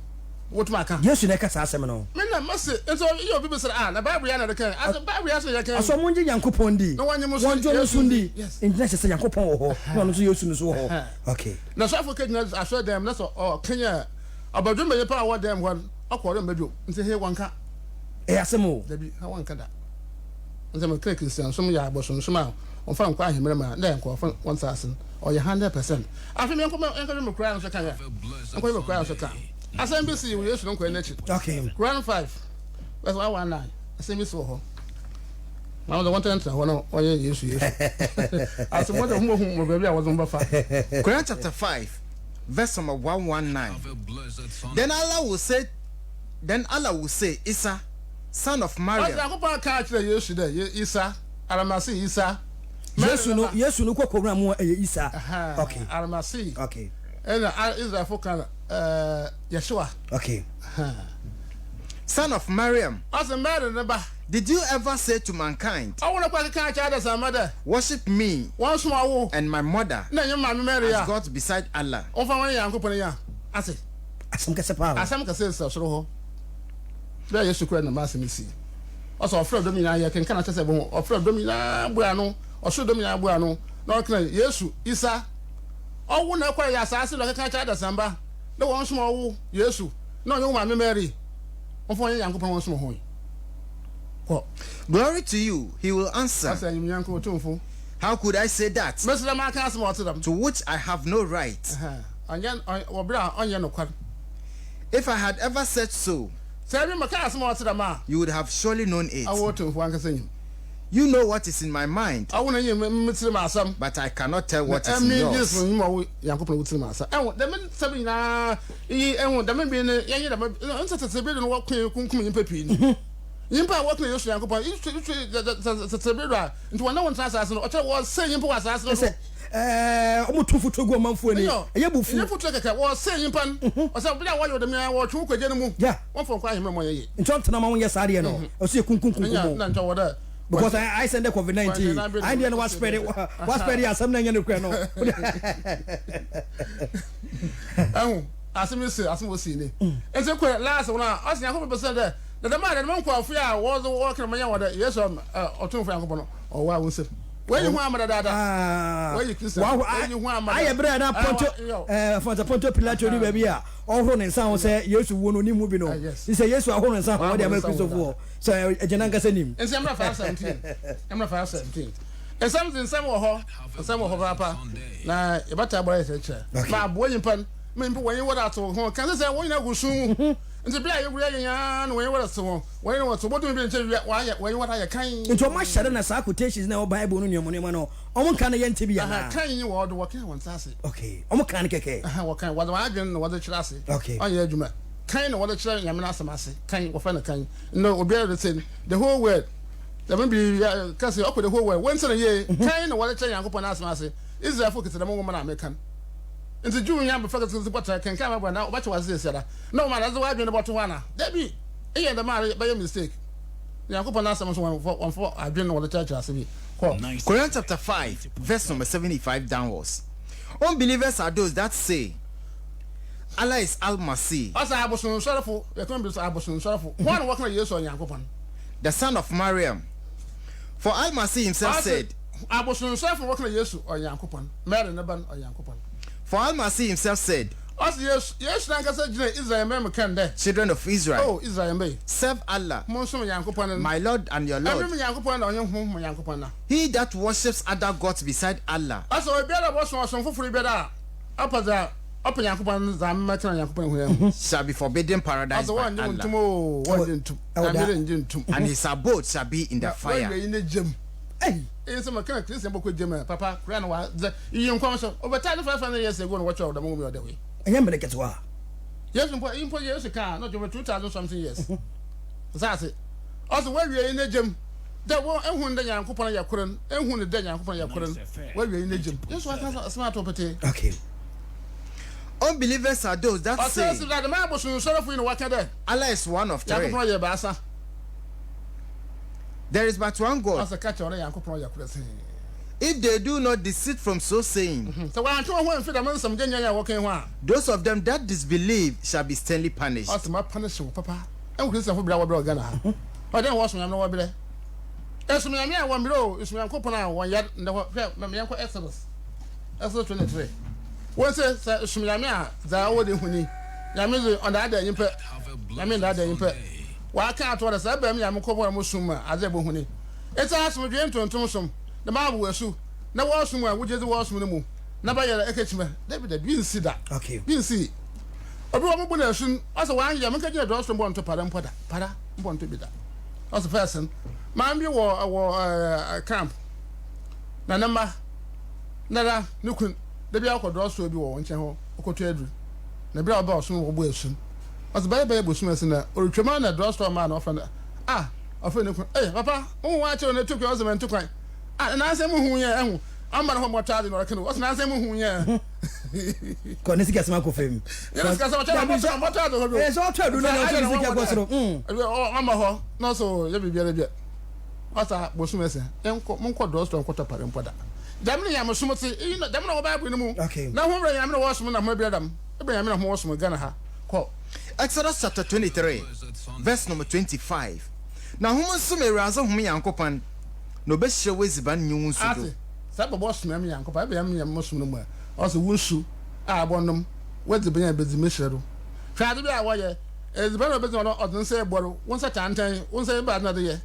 What my car? Yes, you never saw seminal. Men must say, and so your people said, ah, the Bible, I can. As a Bible, I can. So, one young coupondi. No one must want your Sundi. Yes, in just a young coupon. No, you soon as well. Okay. Now, suffocating us, I saw them, that's all. Kenya about doing the power, what them one, I'll call them, baby, and say, here one car. Yes, more. I want that. And I'm a click and some yard was on some on found quite him, then call 1,000 or 100%. I think I'm going to cry on the car. I'm going to cry on the car. As NBC, we used to go in it. Okay. Ground 5. That's 119. I say Miss Woho. Now the one to enter one use you. I said, what whom baby I was on buffer. Quran chapter 5, verse number 119. Then Allah will say, Isa, son of Maryam. I hope I catch the yesterday, Isa, Aramasi, Isa. Yes, you know, program Isa. Okay. Aramasi. Okay. And Israel for Yeshua. Okay. Son of Maryam. As a matter, did you ever say to mankind, I want to catch others, a mother, worship me once more and my mother, no, your mammy Mary, as God beside Allah? Over my young company. I say, as some cases, so there used to create a mass missy. Also, afraid of me, I can cannot say, or afraid of me, Bueno, or should me, Bueno, no, yes, Isa. Oh, when I quite assassin like a catch other samba. No one small, yes, no, your mammy Mary. Of young company once more. Glory to you, he will answer. How could I say that? To which I have no right. If I had ever said so, you would have surely known it. You know what is in my mind, but I cannot tell what is in yours. Yimpa work na yosu yankopon into one no one transaction o was saying impo asase no omo tu futu go manfo ni eye bufu eye futu keke wo se yimpan o se bia wo yo de me wo twu kwaje ne mu won fon kwa ahemre mo ye nchon tena ma won ye sare no o se kunkun na nchon wo da because I send the COVID-19 I didn't was spread asem na nya ne kura no asem wo si ni ese kwa last one asen yakọ be say there the man the man kwa afia was working man ya wo da yes otun fa yakọ no o wa wo se when you want dada when you Christian when you want I bre na ponto ponto pilato ni baby a ohro ne nsan ho say Yesu wo no ni mu bi no he say Yesu ahro ne nsan ho de am Christopher so ejena ngasa nim en say 517 and something some wo papa na e bata boy say che ma bo yimpan me mpo when you what at ho kan say wo nyina gusun nti bia ye wure yan no when you what so when you what so bodun bi nche when you what ya kan nti o ma share na sa quotations na Bible no nyemo no o mo kan na yente bia na kan yi wo do working won sase okay o mo kan keke wo kan wo adwen no wo de kira ase okay on ye adwuma kan no wo de kira nyame na asamase kan wo fa na kan no obi are saying the whole world there may be kasi up the whole world when say ye kan no wo de kira yankopon na asamase Israel focus the mo na American nti June ya be focus the bottle kan ma bra na obache was say da no man as we adwen the bottle wana there be e the man by mistake yankopon na asamase one for adwen no wo de church ase bi Corinthians chapter 5 verse number 75 downwards. Unbelievers are those that say Allah is Al-Masih. Asa abosun sorofo, e kon bi so abosun sorofo. One work na Yesu Yankopon. The son of Maryam. For Al-Masih himself said, abosun sorofo work na Yesu Yankopon. Mary na ban Yankopon. For Al-Masih himself said, Yes, na kasa jina Israel me kan de. children of Israel, Oh, Israel me. serve Allah, Mon so Yankopon. my Lord and your Lord. Every Yankopon on hom Yankopon na. He that worships other gods beside Allah Asa we biara bo so fufuru biara. Apaza open Yankopon za mmeta Yankopon hu. shall be forbidden paradise Asa by wan Allah, ntum ntum. Amire ntum. and his abode shall be in the fire. We in the gym. Hey, in some kind of Christian book with Jim, Papa, Gran was the young council over 500 years ago and watch out the movie of the way. I am get wa Yes, import years a car, not over 2,000 something years. That's it. Also, when we are in the gym, there were and when the young couple of your current, and when the dead young couple of your current, when we are in the gym. Yes, what has a smart property. okay Unbelievers are those that say that the man was sort of in what there. Allah is one of three. Yankopon your basa. There is but one God. As a catch on Yankopon your current. If they do not desist from so saying, So I told one for the man some Genya walking one. those of them that disbelieve shall be sternly punished. Also, my punishment, Papa. And Christian for Brother Ghana. I don't watch me, I'm not there. As me, I want below, is me, I'm coping 1 year, my uncle Exodus. Exodus 23. One says, Sumia, the old in Huni. Yamizu on the other impet. I mean, that day impet. Why can't what I said, I'm coping Musuma, as a bohuni. It's asked me to Thompson. The man will sue. No washroom, which is the washroom. Never yet a catchman. David, didn't see that. okay Didn't see. A woman soon. Also, one year, I'm getting a dorsum born to Padam Pada. Pada, born to be that. As a person, man, you were a camp. Na number Nada, Nukun, the Biako doors will be one channel, or Cotedu. The brow boss will soon. As a baby was missing or Tremana doors to a man often. Ah, often, eh, Papa, oh, watch on the 2 girls and 2 cry. And I say, who ya, I'm not home child in Oracle. What's not saying who ya? konesi ga smako fam Yes, I'm all try do na go so I'm a ho, no so you be very bit. Asa bosumese, monko doors to kwota parem poda. Damni ya mosumoti, you know, them no Bible no mu. okay Na ho bra ya me wash mu na mo bra dam. E bra ya me na ho wash mu Ghana ha. Ko. Exodus chapter 23, verse number 25. Now, whom some erazo whom Yankopan, no best show is ban new Ati. Sa boss me yanko pa be ya me mosum no mu. Also wunsu a bonum. What the be bezimeshero. Try to be a wire. Is better business or don't say boro. Once a tantan, once a bad another year.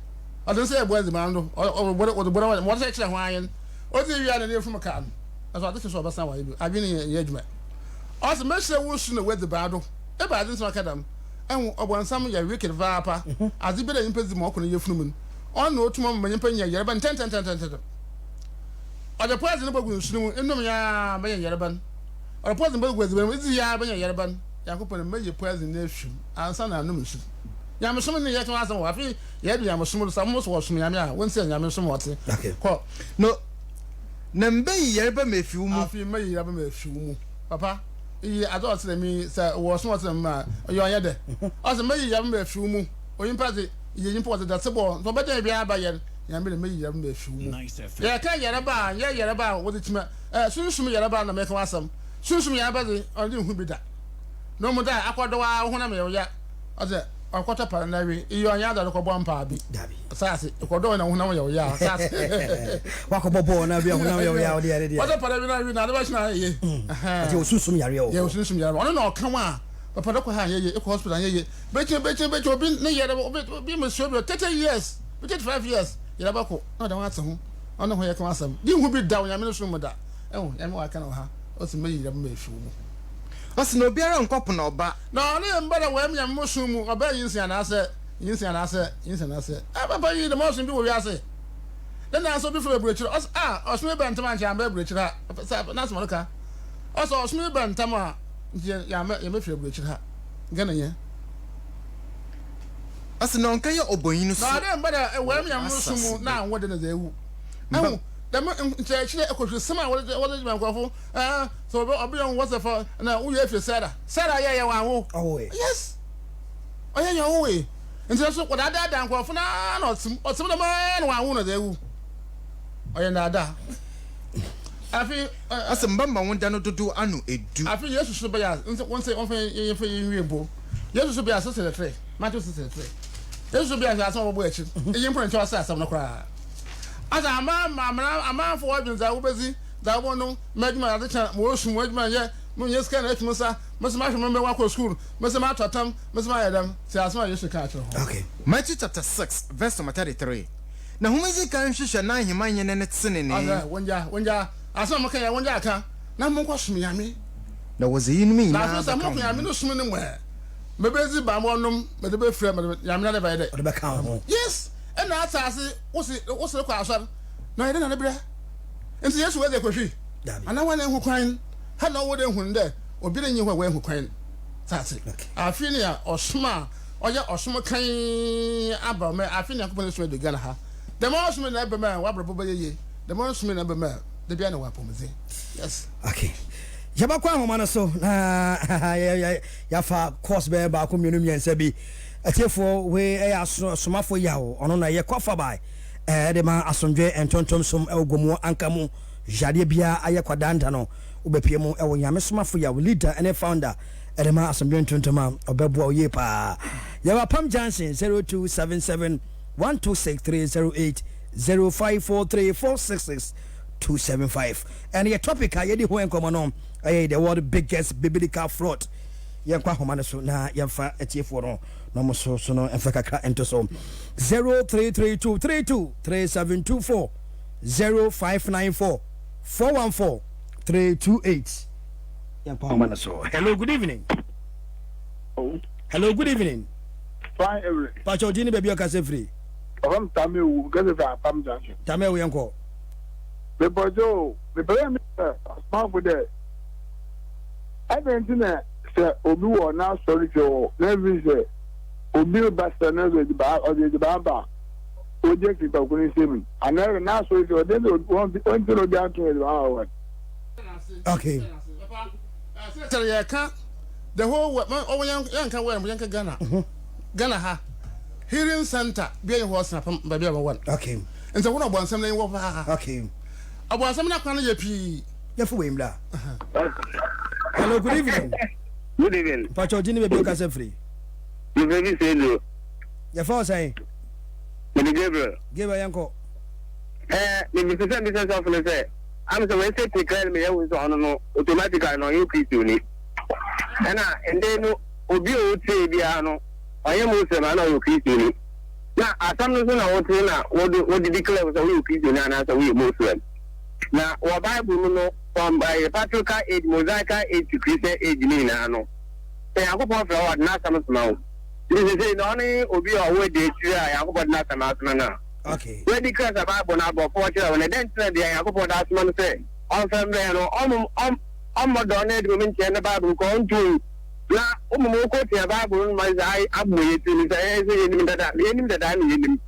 I don't say boys man or what section wine. What do you are near from a can? That's what this is what I've been in engagement. Also, Mesha Wilson with the battle. If I didn't look at them, and when some of your wicked vapa, as you better impose the mock on your flumen. On no tomorrow when you pay your Yereban 10. Or the president will soon in no ya by Yereban. Or the president was when it's ya by Yereban. Yakupon and major president nation, and son and numerous. Yamasum yet was a waffy, yet Yamasum, some most was me, I won't say Yamasum water. okay No, na mbe yereba mefiu mu afi me yereba mefiu mu papa iyi ado tell me say wo so tell me yo anya de o say me yereba mefiu mu oyimpa ze yeyimpa wo da sebo so beda bia abaye ya me yereba mefiu mu ya ka yereba ya yereba wo de tima sunsun yereba na me ka wasam sunsun yereba ze o de hu bi da no mu da akodo wa ho na me yo ya o say akwata para na wi iyo anya da ko bompa bi sase ikodo na ho na yo ya sase wakobobo na bi ho na yo ya o de wada para bi na wi na ba shina ye ati osusum yare o ye osusum yare ono na oka wa papa da ko ha ye e ko hospital ye beche obi ne yere obi me so bi 30 years 35 years yere ba ko na da wa tse ho ono ho ye kan asam di hu bi da o nyame no so mu da ya me wa ka na ha o si me yere me efi mu ɔsi na obiara nkɔpo na ɔba na ɔne mbara wɔ nyame mo so mu ɔba yinsia na ase papa yi de mo so bi wo wiase na so bi fo eburekyiro ɔso be ntam anche amba eburekyiro ha na so ka ɔso be ntam a ya me fo eburekyiro ha gana ye ɔsi na ɔnka yɛ obonyin so na ɔne mbara wɔ nyame mo so mu na wo de na za ewu awu dem nkyerɛkyerɛ ekɔhwɛ sɛm a wɔde gyina nkɔfo so obi on what's for na wo yɛ fi Sarah yɛ wa ho yes ɔyɛ yɛ ho we nti so wɔda da nkɔfo na ɔtem na ma na wa ho na da ewu ɔyɛ na da afi asem bamba wonda no dodo anu edu afi Yesu so bɛ ya wonse on fe yɛ bo Yesu so bɛ ya 63 Matthew 63 Yesu so bɛ ya asɛm wɔbɔ akyi eyi mpɔ nkyɛ ɔsɛ asɛm no koraa asa ama for wabin za ubezi da wono medma da cha mo osu mo edma ye mo nye scan et musa mo se ma hwe mo wa ko school mo se ma totam mo se ma yedam se asma Yesu ka atro okay Matthew chapter 6 verse 33 na humezi kan hwehwe na ahema nye ne tsene ne wonja asma mo kan ya wonja aka na mo ko sum yame na wo zeyi numi na so sa mo kan yame no sum ne mo mebezi ba mo nom me de be frɛ me yame na ba yede o de be ka ho yes na atase wosi ko asor na yede na ne bre enti Yesu we de kohwi ana wana hu kwan ha na wo de hu nde obi de nyi ho we hu kwan tase afi ne a osoma oye osoma kan aba me afi ne akopon so de gana ha the more osoma na be me wa brabo be ye the more osoma na be me de bia na wa pomoze yes okay yaba kwa homa no so na ya fa course be ba ko mienu miensa bi atiefo we Somafo Yawoh ono na ye kofa bai de ma asondwe entontom som egomu ankamu jade bia aye kwadanta no obepie mu ewo Nyame Somafo Yawoh leader and founder de ma asondwe entontoma obebo oye pa ya Pam Johnson 0277 126308 0543466275 and your topic ayedi ho enkomo no the world biggest biblical fraud yankwa homa so na yamfa atiefo no no so no emfa kakra ento so 0332323724 0594414328 yankwa homa so hello good evening hello good evening fine every pacho dini baby o kase free from Tamewu get the Pam Junction Tamewu yanko the bojo the brand small for there I don't know say obi wo na sorry to never say obi basta na zo di ba o di ba ba o je ki ta ko ni semi anere na sorry to dey on to dey to the hour okay tell ya ka the whole yanka yanka Ghana ha hearing center be in horse na ba be one okay nso wo na bonsam na wo pa okay abonsam na kwan ya pi ya fu wemla hello good evening good evening pacho jini baby o kase free you very say no ya fa say me Gabriel yanko me say so for say am so we say declare me you so no automatically no you Christ ni and then obi o tie bia no oye mo se ma na you Christ ni na asam no so na wo tie na wo declare so you Christ ni na so we Muslim na wa Bible no from by patriarchal age mosaical age to Christian age ni na no yakobon fra word na asam so na wo this is no ni obi o we dey tire yakobon na asam asam na okay we declare the Bible na bo for tire when then tire dey yakobon da asam no say on from there no on mo don need me nche na Bible ko ntu na mo ko tie Bible no ma sai abuye ti ni say ni dada ni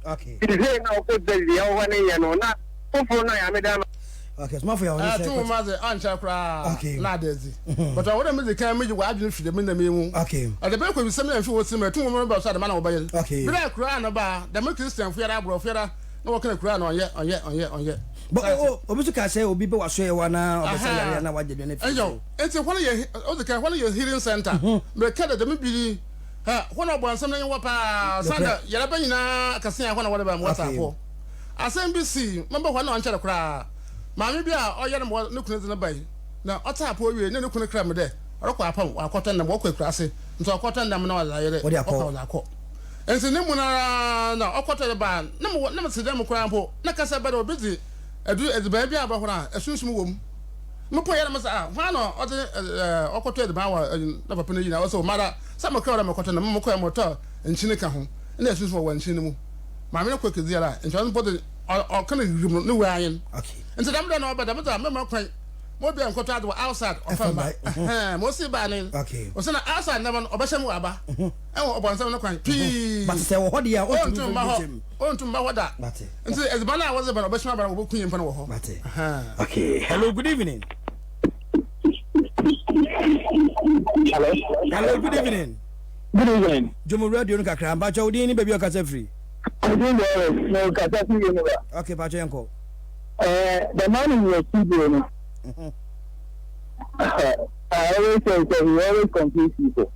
okay this is na ko dey ya wani ya no na fofo na ya me da Okay, Somafo ya woni say. Tu ma ze ancha kra na dazi. But I want me the kan me wa adwene hwede me na me mu. Okay. Ade be ko bi sem na hwe wo sim tu mo ba so ade ma na wo ba ye. Okay. Bi na kra na ba, the Christian fiara bro fiara na wo kan kra na onye. But obisu ka say obi be waso ye wa na obesa yare na waje ne fi. Eyo, enti wona ye o de kan wona ye healing center. Me ka de me biri ha wona bo ansam na ye wa pa sanda yara ba nyina kase ya wona wo ba mo WhatsApp. Asem bi si mamba wona on chere kra. Maame bi a oyere mo ne kunu de na bai. Na WhatsApp o wie ne kunu kra me de. Orokọ apam akotan na mo kura ase. Nti akotan na me na wa yere. Okọ. Enti ne mu na okotan ba na me se dem kra mpo. Na kasa ba de obi edu ba bia ba hora esunsum wom mpo yere masa ha no ode okoto ede ba wa na papa na yina so mara sama ka ora mekoto na mmko ya moto nchine ka ho na esunsum wa nchine mu ma me ko kezi ara nchon bo de o kana yirim no wa ayin okay nti dam da no ba dam da me kwan mo bia nkoto ade outside of am mo si ba ni okay o se na outside na ba no obehye mu aba enwo obonsam no kwan pi but say wo hodi ya o tu mba hoda nti ezba na waze ba no obehye ma ba no bokunye mpa no wo ho okay hello good evening hello good evening Jomo radio nka kra ba chawo din ni baby o kasa free no kasa free no ba okay ba chawo the man in your studio no I always say that he always confuse people.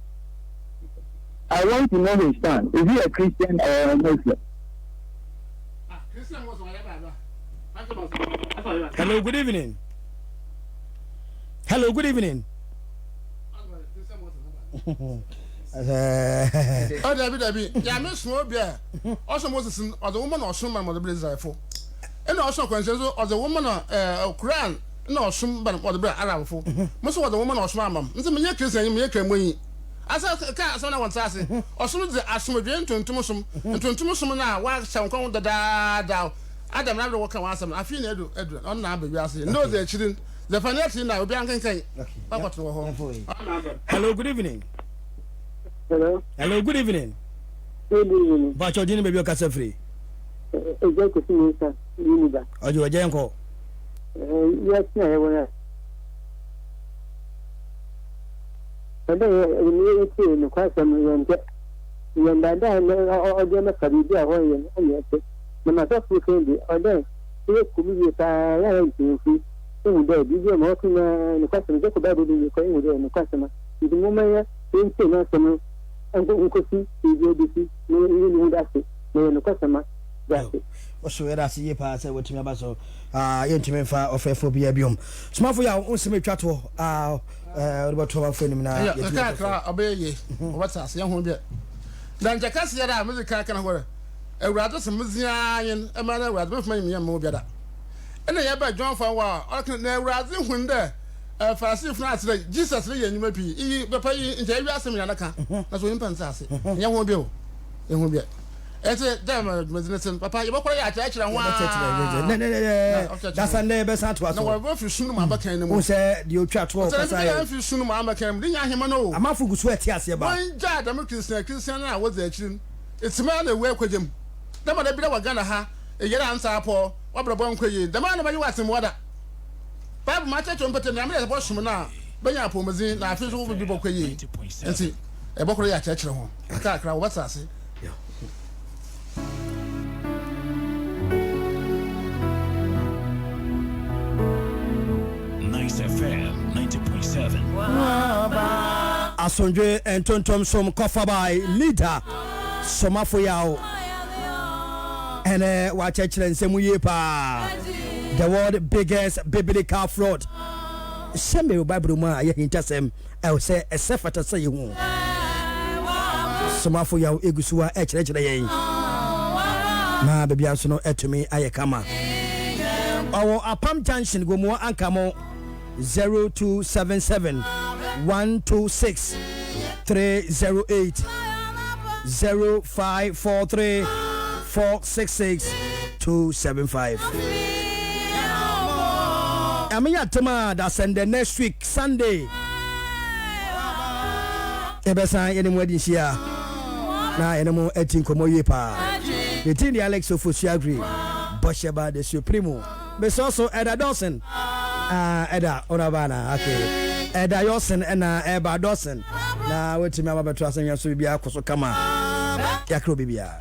I want to know his stand. Is he a Christian or a Muslim? Hello, good evening. Hello, good evening. Oh, David. Yeah, Miss Mobia. Also, Moses, or the woman or some man of the blazer for. And also, conscious of the woman or Quran. No, some but or the bread Arab for. Most of the woman or small mum. It's a mere Christian, you make a money. As I can't, someone says, or some of the Assumian to Tumusum, and to Tumusum now, while some come the da. Adam never walk around some. I feel Edward on Nabi. No, their children. The financial now, Bianca say, hello, good evening. Hello, good evening. Good evening. But your dinner baby or casa free. Executive Minister. Or you are Janko. Yes, I want to. We need to question when that or the Caribbean or yes. No matter who can be or then, we could be a free. So, there, you are working in the customer, just about the coin with the customer. The moment you say nothing, and go to see, you will be no that's it. No customer. That's it. Also, I see you pass what you about so intimate of phobia biome. Somafo ya on seme twato about 12 for him na. Ya ka obey ye. What's us yan ho bia. Dan jakase ya da music kan hore. Ewurade se muzia yin e ma na ewurade be fuma yin mo bia da. Ena ya ba John fa wa na ewurade hunde farasi funa asire Jesus le yanyuma pi. Yi be pa yi nje wi asem ya naka. Na so yin pansa ase. Yan ho bia o. Yan ho bia. Ete dem medicine papa you bokoro ya akira ho that's an neighbor sat was no we fi sunu ma bakan ni mu o say the otwa to o say we fi sunu ma bakan mu dinya hema no amafu gusu ati ase ba wan ja da Christian na wo za akiri etima na we akwajem da ma da bi da wagana ha e yera ansa apo obrabo nkwaye da ma na ba yi watem wada bible ma cha chompete na me da bo sum na banya apo mezi na afi so bi bokwaye enti e bokoro ya akira ho kakra wo batase FM 90.7. Asondwe entontom som cover by leader Somafo Yawoh. And wa chechre nsemu ye pa. The world biggest biblical fraud. Sheme Bible ma ye hintasem I will say except say you. Somafo Yawoh egusuwa echre yen. Na baby aso no etumi ayekama. Our Apam Junction go mo ankamo 0277 126 308 0543 466 275. Amiya Tama that's in the next week Sunday. Ebesa any wedding here. Na enemo etin komo yepa. The thing the Alex of Fusiagri Bosheba the Supremo. beso Eda Dawson Eda Onabana okay Eda Yosen and Eba Dawson na wetimi ababeto asenya so bia koso kama yakro bibia